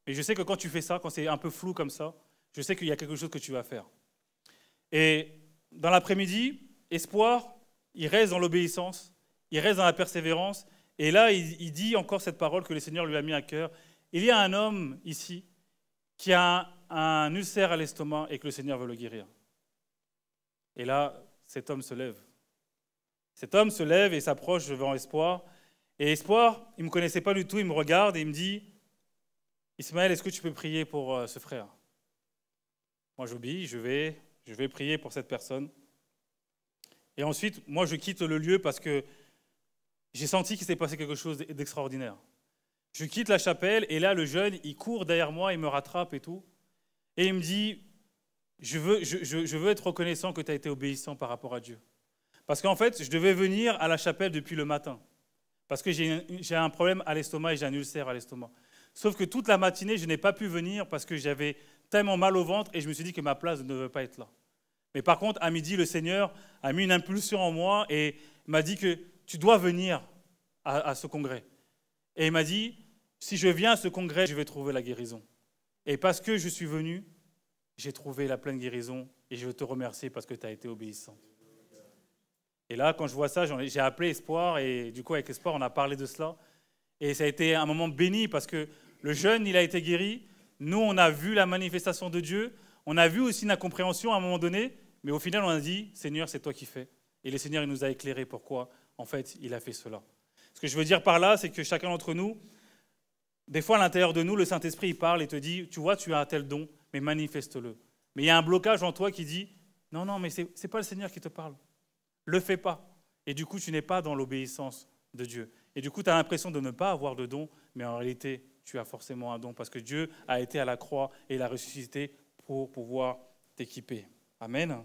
Speaker 1: Mais je sais que quand tu fais ça, quand c'est un peu flou comme ça, je sais qu'il y a quelque chose que tu vas faire. Et dans l'après-midi, Espoir, il reste dans l'obéissance, il reste dans la persévérance. Et là, il dit encore cette parole que le Seigneur lui a mis à cœur. Il y a un homme ici qui a un ulcère à l'estomac et que le Seigneur veut le guérir. Et là, cet homme se lève. Cet homme se lève et s'approche devant Espoir. Et Espoir, il ne me connaissait pas du tout, il me regarde et il me dit « Ismaël, est-ce que tu peux prier pour ce frère ?» Moi, j'obéis, je vais prier pour cette personne. Et ensuite, moi, je quitte le lieu parce que j'ai senti qu'il s'est passé quelque chose d'extraordinaire. Je quitte la chapelle et là, le jeune, il court derrière moi, il me rattrape et tout. Et il me dit « Je veux être reconnaissant que tu as été obéissant par rapport à Dieu. » Parce qu'en fait, je devais venir à la chapelle depuis le matin. Parce que j'ai un problème à l'estomac et j'ai un ulcère à l'estomac. Sauf que toute la matinée, je n'ai pas pu venir parce que j'avais tellement mal au ventre et je me suis dit que ma place ne devait pas être là. Mais par contre, à midi, le Seigneur a mis une impulsion en moi et m'a dit que tu dois venir à ce congrès. Et il m'a dit, si je viens à ce congrès, je vais trouver la guérison. Et parce que je suis venu, j'ai trouvé la pleine guérison et je veux te remercier parce que tu as été obéissant. Et là, quand je vois ça, j'ai appelé Espoir et du coup, avec Espoir, on a parlé de cela. Et ça a été un moment béni parce que le jeune, il a été guéri. Nous, on a vu la manifestation de Dieu. On a vu aussi une incompréhension à un moment donné. Mais au final, on a dit, Seigneur, c'est toi qui fais. Et le Seigneur, il nous a éclairé pourquoi, en fait, il a fait cela. Ce que je veux dire par là, c'est que chacun d'entre nous, des fois, à l'intérieur de nous, le Saint-Esprit, il parle et te dit, tu vois, tu as un tel don, mais manifeste-le. Mais il y a un blocage en toi qui dit, non, mais ce n'est pas le Seigneur qui te parle. Le fais pas. Et du coup, tu n'es pas dans l'obéissance de Dieu. Et du coup, tu as l'impression de ne pas avoir de don, mais en réalité, tu as forcément un don parce que Dieu a été à la croix et l'a ressuscité pour pouvoir t'équiper. Amen.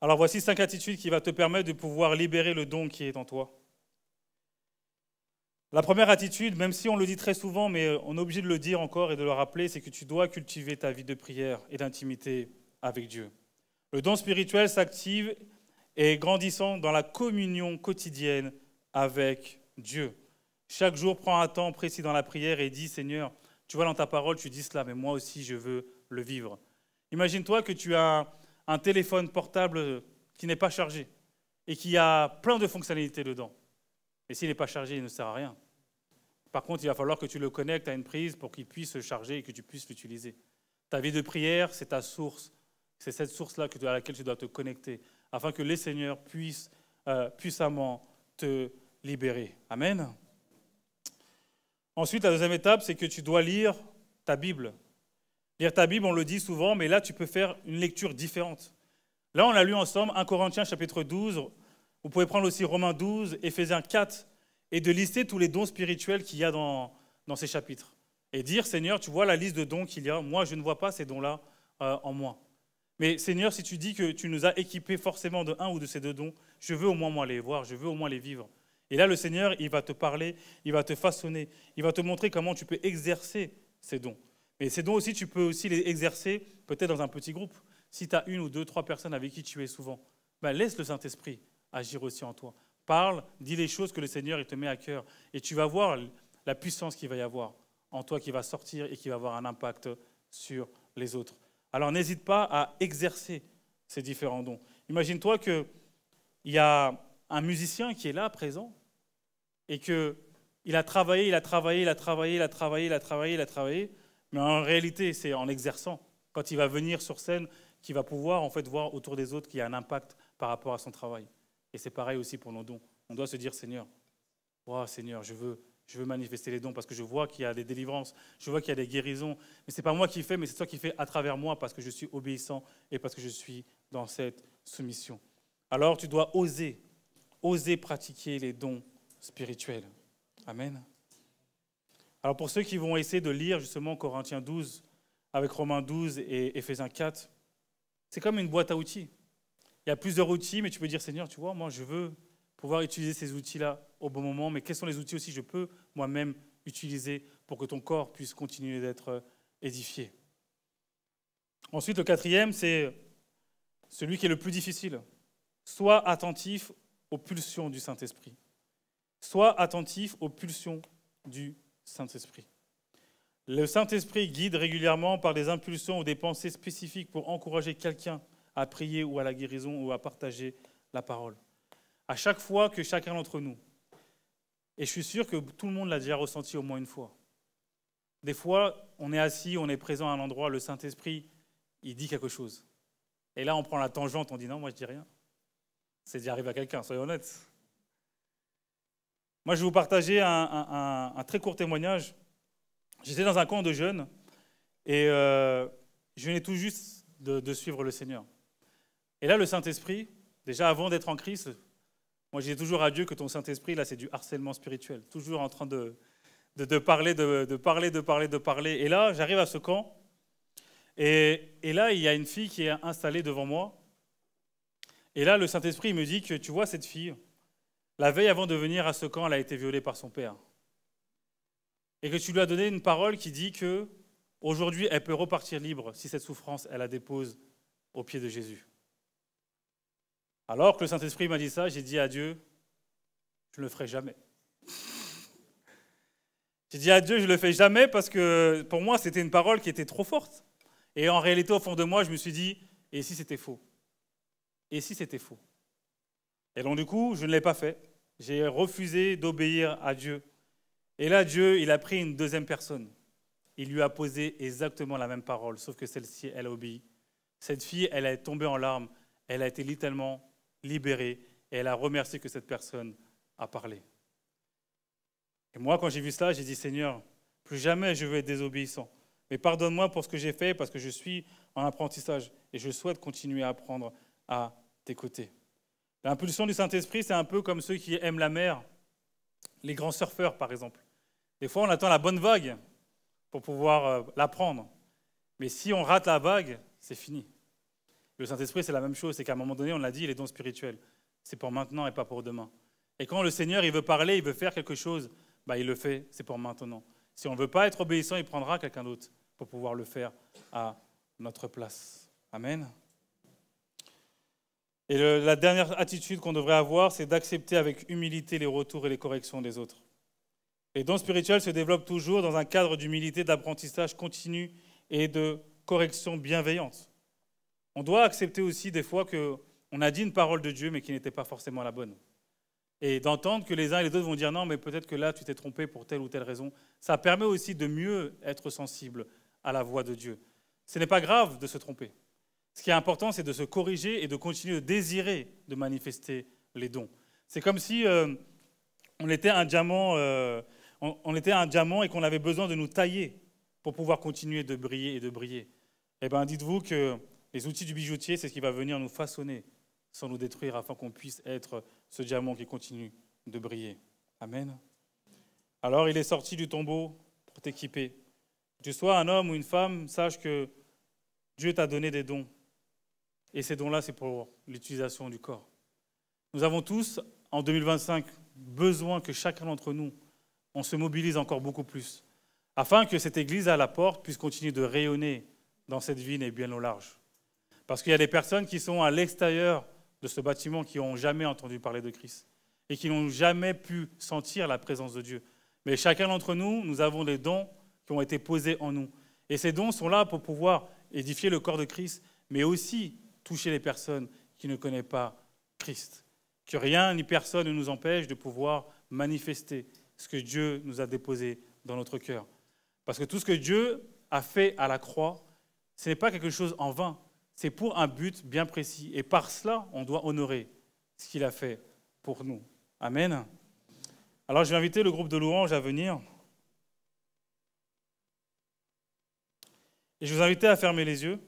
Speaker 1: Alors voici 5 attitudes qui vont te permettre de pouvoir libérer le don qui est en toi. La première attitude, même si on le dit très souvent, mais on est obligé de le dire encore et de le rappeler, c'est que tu dois cultiver ta vie de prière et d'intimité avec Dieu. Le don spirituel s'active et grandissant dans la communion quotidienne avec Dieu. Chaque jour, prends un temps précis dans la prière et dis, Seigneur, tu vois dans ta parole, tu dis cela, mais moi aussi, je veux le vivre. Imagine-toi que tu as un téléphone portable qui n'est pas chargé et qui a plein de fonctionnalités dedans. Et s'il n'est pas chargé, il ne sert à rien. Par contre, il va falloir que tu le connectes à une prise pour qu'il puisse se charger et que tu puisses l'utiliser. Ta vie de prière, c'est ta source. C'est cette source-là à laquelle tu dois te connecter, afin que les seigneurs puissent puissamment te libérer. Amen. Ensuite, la deuxième étape, c'est que tu dois lire ta Bible. Lire ta Bible, on le dit souvent, mais là, tu peux faire une lecture différente. Là, on a lu ensemble 1 Corinthiens chapitre 12. Vous pouvez prendre aussi Romains 12, Éphésiens 4, et de lister tous les dons spirituels qu'il y a dans ces chapitres. Et dire, Seigneur, tu vois la liste de dons qu'il y a. Moi, je ne vois pas ces dons-là en moi. Mais Seigneur, si tu dis que tu nous as équipés forcément de un ou de ces deux dons, je veux au moins moi les voir, je veux au moins les vivre. Et là, le Seigneur, il va te parler, il va te façonner, il va te montrer comment tu peux exercer ces dons. Mais ces dons aussi, tu peux aussi les exercer peut-être dans un petit groupe. Si tu as 1 ou 2, 3 personnes avec qui tu es souvent, laisse le Saint-Esprit agir aussi en toi. Parle, dis les choses que le Seigneur il te met à cœur. Et tu vas voir la puissance qu'il va y avoir en toi qui va sortir et qui va avoir un impact sur les autres. Alors n'hésite pas à exercer ces différents dons. Imagine-toi qu'il y a un musicien qui est là, présent, et qu'il a travaillé, mais en réalité, c'est en exerçant, quand il va venir sur scène, qu'il va pouvoir en fait voir autour des autres qu'il y a un impact par rapport à son travail. Et c'est pareil aussi pour nos dons. On doit se dire, Seigneur, Seigneur, je veux manifester les dons parce que je vois qu'il y a des délivrances, je vois qu'il y a des guérisons. Mais ce n'est pas moi qui fais, mais c'est toi qui fais à travers moi parce que je suis obéissant et parce que je suis dans cette soumission. Alors tu dois oser pratiquer les dons spirituels. Amen. Alors pour ceux qui vont essayer de lire justement Corinthiens 12 avec Romains 12 et Éphésiens 4, c'est comme une boîte à outils. Il y a plusieurs outils, mais tu peux dire, Seigneur, tu vois, moi je veux pouvoir utiliser ces outils-là au bon moment, mais quels sont les outils aussi que je peux moi-même utiliser pour que ton corps puisse continuer d'être édifié. Ensuite, le quatrième, c'est celui qui est le plus difficile. Sois attentif aux pulsions du Saint-Esprit. Sois attentif aux pulsions du Saint-Esprit. Le Saint-Esprit guide régulièrement par des impulsions ou des pensées spécifiques pour encourager quelqu'un à prier ou à la guérison ou à partager la parole. À chaque fois que chacun d'entre nous, et je suis sûr que tout le monde l'a déjà ressenti au moins une fois, des fois, on est assis, on est présent à un endroit, le Saint-Esprit, il dit quelque chose. Et là, on prend la tangente, on dit non, moi je dis rien. C'est déjà arrivé à quelqu'un, soyons honnêtes. Moi, je vais vous partager un très court témoignage. J'étais dans un camp de jeunes et je venais tout juste de suivre le Seigneur. Et là, le Saint-Esprit, déjà avant d'être en Christ, moi je dis toujours à Dieu que ton Saint-Esprit, là, c'est du harcèlement spirituel. Toujours en train de parler. Et là, j'arrive à ce camp. Et là, il y a une fille qui est installée devant moi. Et là, le Saint-Esprit me dit que, tu vois, cette fille, la veille avant de venir à ce camp, elle a été violée par son père. Et que tu lui as donné une parole qui dit que aujourd'hui, elle peut repartir libre si cette souffrance, elle la dépose aux pieds de Jésus. Alors que le Saint-Esprit m'a dit ça, j'ai dit à Dieu, je ne le ferai jamais. J'ai dit à Dieu, je ne le fais jamais parce que pour moi, c'était une parole qui était trop forte. Et en réalité, au fond de moi, je me suis dit, et si c'était faux? Et si c'était faux? Et donc du coup, je ne l'ai pas fait. J'ai refusé d'obéir à Dieu. Et là, Dieu, il a pris une deuxième personne. Il lui a posé exactement la même parole, sauf que celle-ci, elle a obéi. Cette fille, elle est tombée en larmes, elle a été littéralement libérée, et elle a remercié que cette personne a parlé. Et moi, quand j'ai vu ça, j'ai dit, Seigneur, plus jamais je veux être désobéissant. Mais pardonne-moi pour ce que j'ai fait, parce que je suis en apprentissage, et je souhaite continuer à apprendre à tes côtés. L'impulsion du Saint-Esprit, c'est un peu comme ceux qui aiment la mer, les grands surfeurs, par exemple. Des fois, on attend la bonne vague pour pouvoir la prendre. Mais si on rate la vague, c'est fini. Le Saint-Esprit, c'est la même chose. C'est qu'à un moment donné, on l'a dit, les dons spirituels, c'est pour maintenant et pas pour demain. Et quand le Seigneur, il veut parler, il veut faire quelque chose, il le fait, c'est pour maintenant. Si on ne veut pas être obéissant, il prendra quelqu'un d'autre pour pouvoir le faire à notre place. Amen. Et la dernière attitude qu'on devrait avoir, c'est d'accepter avec humilité les retours et les corrections des autres. Les dons spirituels se développent toujours dans un cadre d'humilité, d'apprentissage continu et de correction bienveillante. On doit accepter aussi des fois qu'on a dit une parole de Dieu, mais qui n'était pas forcément la bonne. Et d'entendre que les uns et les autres vont dire non, mais peut-être que là, tu t'es trompé pour telle ou telle raison. Ça permet aussi de mieux être sensible à la voix de Dieu. Ce n'est pas grave de se tromper. Ce qui est important, c'est de se corriger et de continuer de désirer de manifester les dons. C'est comme si on était un diamant et qu'on avait besoin de nous tailler pour pouvoir continuer de briller et de briller. Eh bien, dites-vous que les outils du bijoutier, c'est ce qui va venir nous façonner sans nous détruire afin qu'on puisse être ce diamant qui continue de briller. Amen. Alors, il est sorti du tombeau pour t'équiper. Que tu sois un homme ou une femme, sache que Dieu t'a donné des dons. Et ces dons-là, c'est pour l'utilisation du corps. Nous avons tous, en 2025, besoin que chacun d'entre nous, on se mobilise encore beaucoup plus, afin que cette Église à la porte puisse continuer de rayonner dans cette ville et bien au large. Parce qu'il y a des personnes qui sont à l'extérieur de ce bâtiment qui n'ont jamais entendu parler de Christ et qui n'ont jamais pu sentir la présence de Dieu. Mais chacun d'entre nous, nous avons des dons qui ont été posés en nous. Et ces dons sont là pour pouvoir édifier le corps de Christ, mais aussi toucher les personnes qui ne connaissent pas Christ. Que rien ni personne ne nous empêche de pouvoir manifester ce que Dieu nous a déposé dans notre cœur. Parce que tout ce que Dieu a fait à la croix, ce n'est pas quelque chose en vain. C'est pour un but bien précis. Et par cela, on doit honorer ce qu'il a fait pour nous. Amen. Alors, je vais inviter le groupe de louanges à venir. Et je vous invite à fermer les yeux.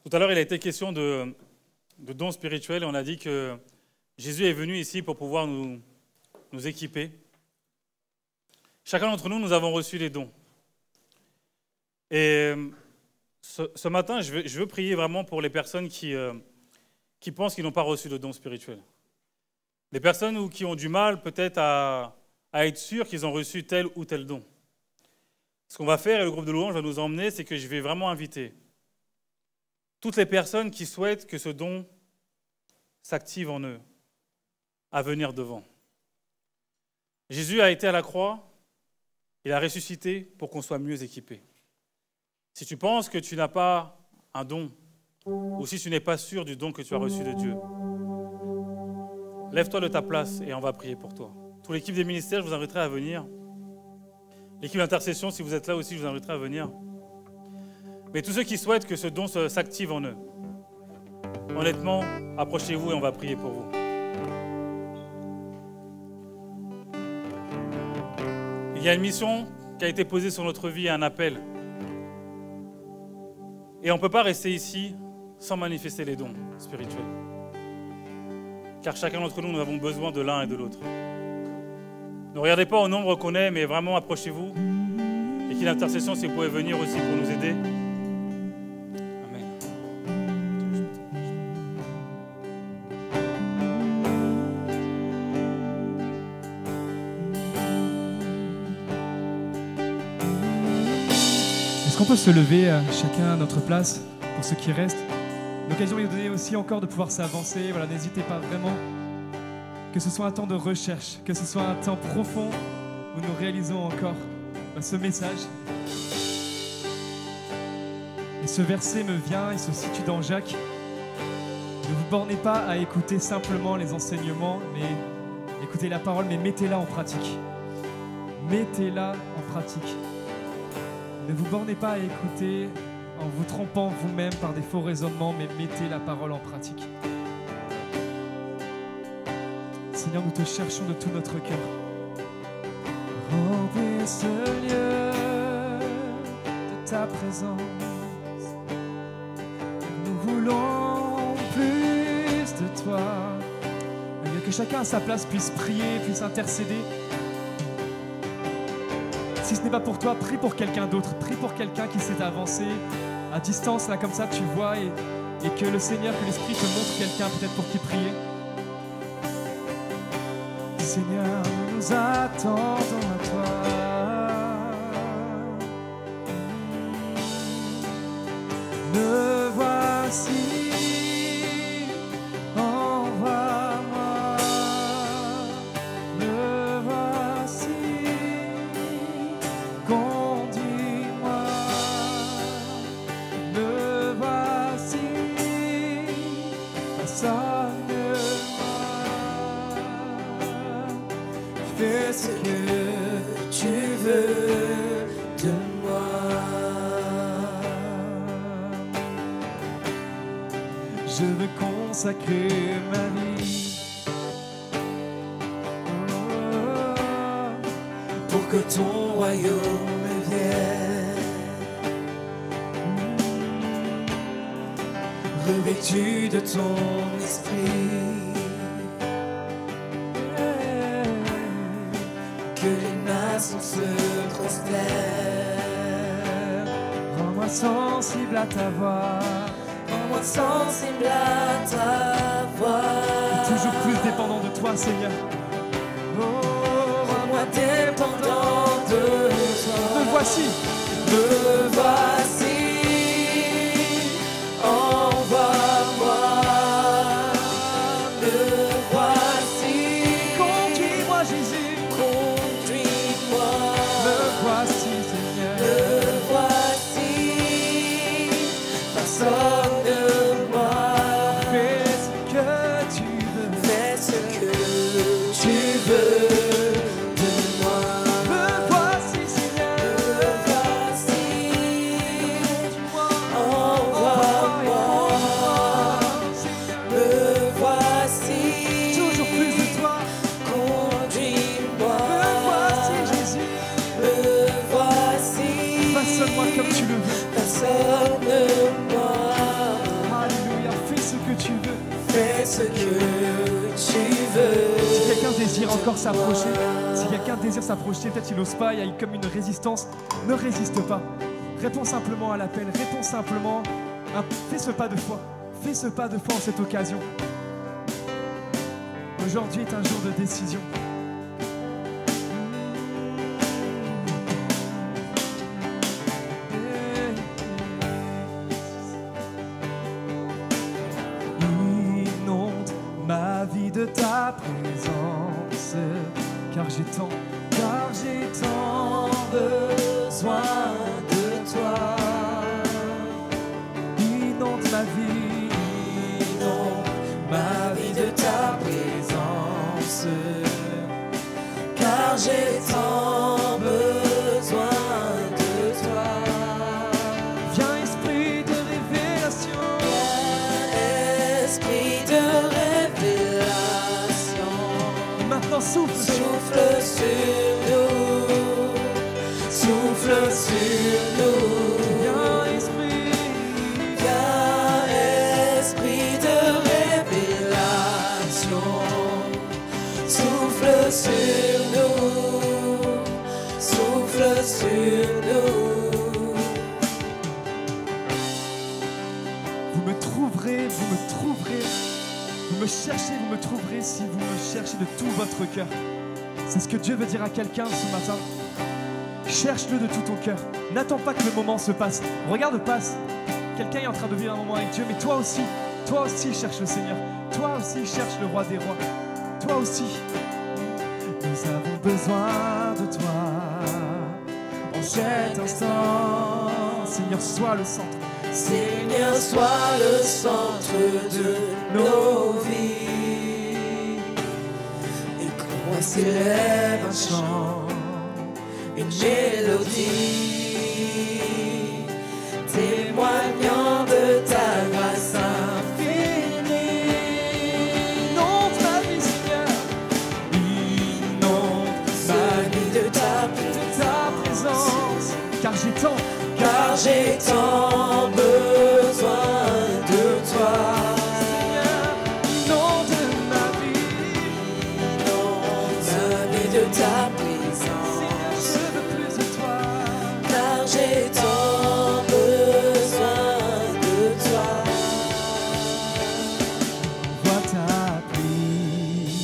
Speaker 1: Tout à l'heure, il a été question de dons spirituels et on a dit que Jésus est venu ici pour pouvoir nous équiper. Chacun d'entre nous, nous avons reçu des dons. Et ce matin, je veux prier vraiment pour les personnes qui pensent qu'ils n'ont pas reçu de dons spirituels. Les personnes qui ont du mal peut-être à être sûrs qu'ils ont reçu tel ou tel don. Ce qu'on va faire, et le groupe de louanges va nous emmener, c'est que je vais vraiment inviter toutes les personnes qui souhaitent que ce don s'active en eux à venir devant. Jésus a été à la croix, il a ressuscité pour qu'on soit mieux équipés. Si tu penses que tu n'as pas un don, ou si tu n'es pas sûr du don que tu as reçu de Dieu, lève-toi de ta place et on va prier pour toi. Toute l'équipe des ministères, je vous inviterai à venir. L'équipe d'intercession, si vous êtes là aussi, je vous inviterai à venir. Mais tous ceux qui souhaitent que ce don s'active en eux, honnêtement, approchez-vous et on va prier pour vous. Il y a une mission qui a été posée sur notre vie, un appel. Et on ne peut pas rester ici sans manifester les dons spirituels. Car chacun d'entre nous, nous avons besoin de l'un et de l'autre. Ne regardez pas au nombre qu'on est, mais vraiment approchez-vous. L'équipe d'intercession, si vous pouvez venir aussi pour nous aider.
Speaker 2: qu'on peut se lever chacun à notre place pour ceux qui restent? L'occasion est donnée aussi encore de pouvoir s'avancer. Voilà, n'hésitez pas vraiment. Que ce soit un temps de recherche, que ce soit un temps profond où nous réalisons encore ce message. Et ce verset me vient, il se situe dans Jacques. Ne vous bornez pas à écouter simplement les enseignements, mais écoutez la parole, mais mettez-la en pratique. Mettez-la en pratique. Ne vous bornez pas à écouter en vous trompant vous-même par des faux raisonnements, mais mettez la parole en pratique. Seigneur, nous te cherchons de tout notre cœur. Remplis ce lieu de ta présence. Nous voulons plus de toi. Que chacun à sa place puisse prier, puisse intercéder. Si ce n'est pas pour toi, prie pour quelqu'un d'autre. Prie pour quelqu'un qui s'est avancé à distance, là comme ça, tu vois, et que le Seigneur, que l'Esprit te montre quelqu'un peut-être pour qui prier. Seigneur, nous nous attendons à toi. Me voici, envoie-moi. Me voici, conduis-moi. Me voici, façonne-moi. Fais ce que tu veux de moi. Je veux consacrer ma vie pour que ton royaume vienne, revêtu de ton esprit. Que les nations se prosternent. Rends-moi sensible à ta voix. Rends-moi sensible à ta voix. Et toujours plus dépendant de toi, Seigneur. Oh, rends-moi dépendant de toi. Me voici. Me voici. Envoie-moi. Me voici. Conduis-moi, Jésus. Façonne-moi. Fais ce que tu veux. Fais ce que tu veux de moi. Me voici, Seigneur. Me voici. Envoie-moi. Me voici. Toujours plus de toi. Conduis-moi. Me voici, Jésus. Me voici. Façonne-moi comme tu le veux. Façonne-moi. Alléluia, fais ce que tu veux. Fais ce que tu veux. Si quelqu'un désire encore s'approcher, si quelqu'un désire s'approcher, peut-être il n'ose pas, il y a comme une résistance, ne résiste pas. Réponds simplement à l'appel, réponds simplement. Fais ce pas de foi. Fais ce pas de foi en cette occasion. Aujourd'hui est un jour de décision. De ta présence, car j'ai tant besoin de toi. Inonde ma vie de ta présence, car j'ai tant besoin de toi. Viens, esprit de révélation. Viens, esprit de révélation. Maintenant souffle sur nous, souffle sur nous. Viens esprit de révélation, souffle sur nous, souffle sur nous. Vous me trouverez. Vous me cherchez, vous me trouverez si vous me cherchez de tout votre cœur. C'est ce que Dieu veut dire à quelqu'un ce matin. Cherche-le de tout ton cœur. N'attends pas que le moment se passe. Regarde passe. Quelqu'un est en train de vivre un moment avec Dieu, mais toi aussi cherche le Seigneur. Toi aussi cherche le roi des rois. Toi aussi. Nous avons besoin de toi. En cet instant, Seigneur, sois le centre.
Speaker 3: Seigneur, sois le centre de nos vies. Et qu'on s'élève un chant, une mélodie, témoignant de ta grâce infinie.
Speaker 2: Inonde ma vie, Seigneur. Inonde
Speaker 3: Ma vie de ta
Speaker 2: présence. Car j'ai tant
Speaker 3: besoin de toi.
Speaker 2: Seigneur, inonde ma vie.
Speaker 3: Inonde ma vie de ta présence.
Speaker 2: Seigneur, je veux plus de toi.
Speaker 3: Car j'ai tant besoin de toi.
Speaker 2: Envoie ta pluie.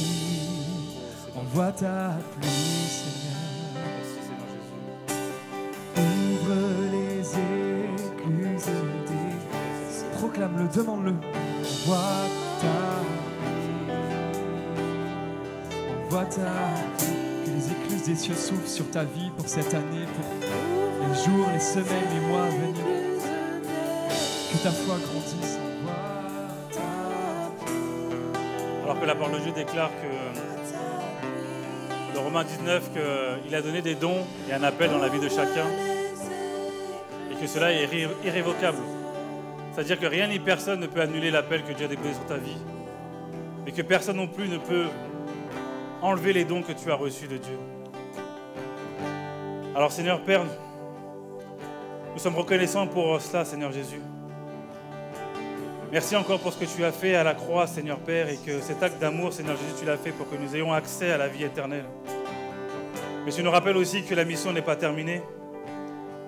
Speaker 2: Envoie ta pluie, Seigneur.
Speaker 1: Merci Seigneur Jésus.
Speaker 2: Ouvre les écluses des... Proclame-le, demande-le. Envoie ta pluie. Envoie ta pluie. Que les écluses des cieux s'ouvrent sur ta vie pour cette année, pour les jours, les semaines, les mois à venir. Que ta foi grandisse. Envoie ta pluie.
Speaker 1: Alors que la parole de Dieu déclare que dans Romains 19 qu'il a donné des dons et un appel dans la vie de chacun et que cela est irrévocable. C'est-à-dire que rien ni personne ne peut annuler l'appel que Dieu a déposé sur ta vie, mais que personne non plus ne peut enlever les dons que tu as reçus de Dieu. Alors Seigneur Père, nous sommes reconnaissants pour cela, Seigneur Jésus. Merci encore pour ce que tu as fait à la croix, Seigneur Père, et que cet acte d'amour, Seigneur Jésus, tu l'as fait pour que nous ayons accès à la vie éternelle. Mais tu nous rappelles aussi que la mission n'est pas terminée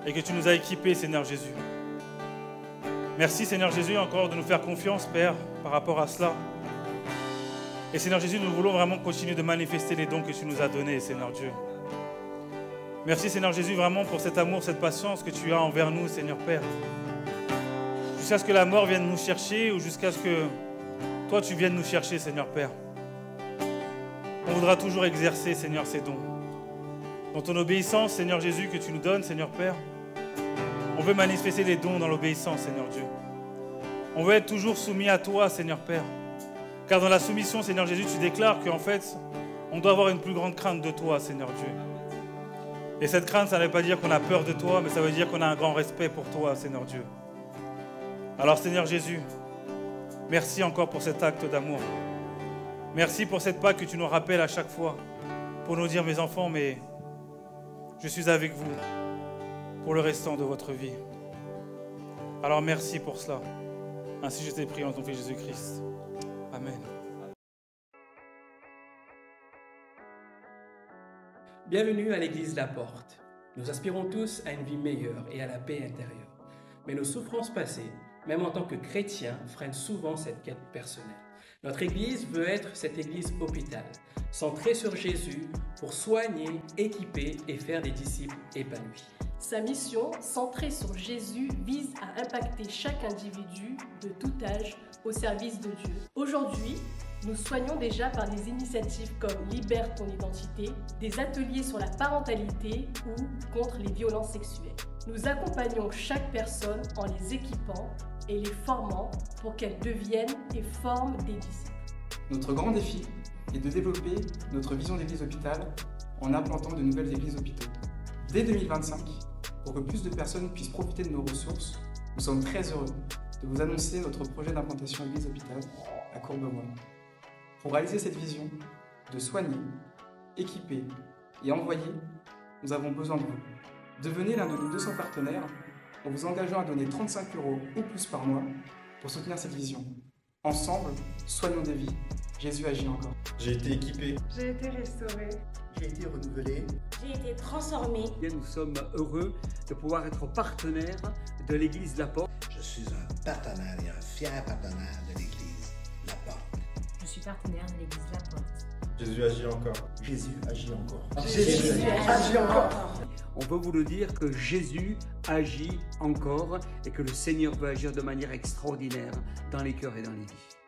Speaker 1: et que tu nous as équipés, Seigneur Jésus. Merci, Seigneur Jésus, encore de nous faire confiance, Père, par rapport à cela. Et Seigneur Jésus, nous voulons vraiment continuer de manifester les dons que tu nous as donnés, Seigneur Dieu. Merci, Seigneur Jésus, vraiment pour cet amour, cette patience que tu as envers nous, Seigneur Père. Jusqu'à ce que la mort vienne nous chercher ou jusqu'à ce que toi, tu viennes nous chercher, Seigneur Père. On voudra toujours exercer, Seigneur, ces dons. Dans ton obéissance, Seigneur Jésus, que tu nous donnes, Seigneur Père, on veut manifester les dons dans l'obéissance, Seigneur Dieu. On veut être toujours soumis à toi, Seigneur Père. Car dans la soumission, Seigneur Jésus, tu déclares qu'en fait, on doit avoir une plus grande crainte de toi, Seigneur Dieu. Et cette crainte, ça ne veut pas dire qu'on a peur de toi, mais ça veut dire qu'on a un grand respect pour toi, Seigneur Dieu. Alors, Seigneur Jésus, merci encore pour cet acte d'amour. Merci pour cette Pâque que tu nous rappelles à chaque fois pour nous dire, mes enfants, mais je suis avec vous pour le restant de votre vie. Alors, merci pour cela. Ainsi, je t'ai prié en ton Fils Jésus-Christ. Amen.
Speaker 4: Bienvenue à l'église La Porte. Nous aspirons tous à une vie meilleure et à la paix intérieure. Mais nos souffrances passées, même en tant que chrétiens, freinent souvent cette quête personnelle. Notre église veut être cette église hôpital, centrée sur Jésus pour soigner, équiper et faire des disciples épanouis.
Speaker 5: Sa mission, centrée sur Jésus, vise à impacter chaque individu de tout âge au service de Dieu. Aujourd'hui, nous soignons déjà par des initiatives comme Libère ton identité, des ateliers sur la parentalité ou contre les violences sexuelles. Nous accompagnons chaque personne en les équipant et les formant pour qu'elles deviennent et forment des disciples.
Speaker 6: Notre grand défi est de développer notre vision d'église hôpital en implantant de nouvelles églises hôpitaux. Dès 2025, pour que plus de personnes puissent profiter de nos ressources, nous sommes très heureux de vous annoncer notre projet d'implantation église hôpital à Courbevoie. Pour réaliser cette vision de soigner, équiper et envoyer, nous avons besoin de vous. Devenez l'un de nos 200 partenaires en vous engageant à donner 35 € ou plus par mois pour soutenir cette vision. Ensemble, soignons des vies. Jésus agit encore.
Speaker 7: J'ai été équipé.
Speaker 8: J'ai été restauré.
Speaker 7: J'ai été renouvelé.
Speaker 9: J'ai été transformé.
Speaker 10: Nous sommes heureux de pouvoir être partenaires de l'église La Porte.
Speaker 11: Je suis un partenaire et un fier partenaire de l'église La Porte.
Speaker 9: Je suis partenaire de l'église La Porte.
Speaker 7: Jésus agit encore.
Speaker 11: Jésus agit encore.
Speaker 8: Jésus agit encore.
Speaker 10: on veut vous le dire que Jésus agit encore et que le Seigneur veut agir de manière extraordinaire dans les cœurs et dans les vies.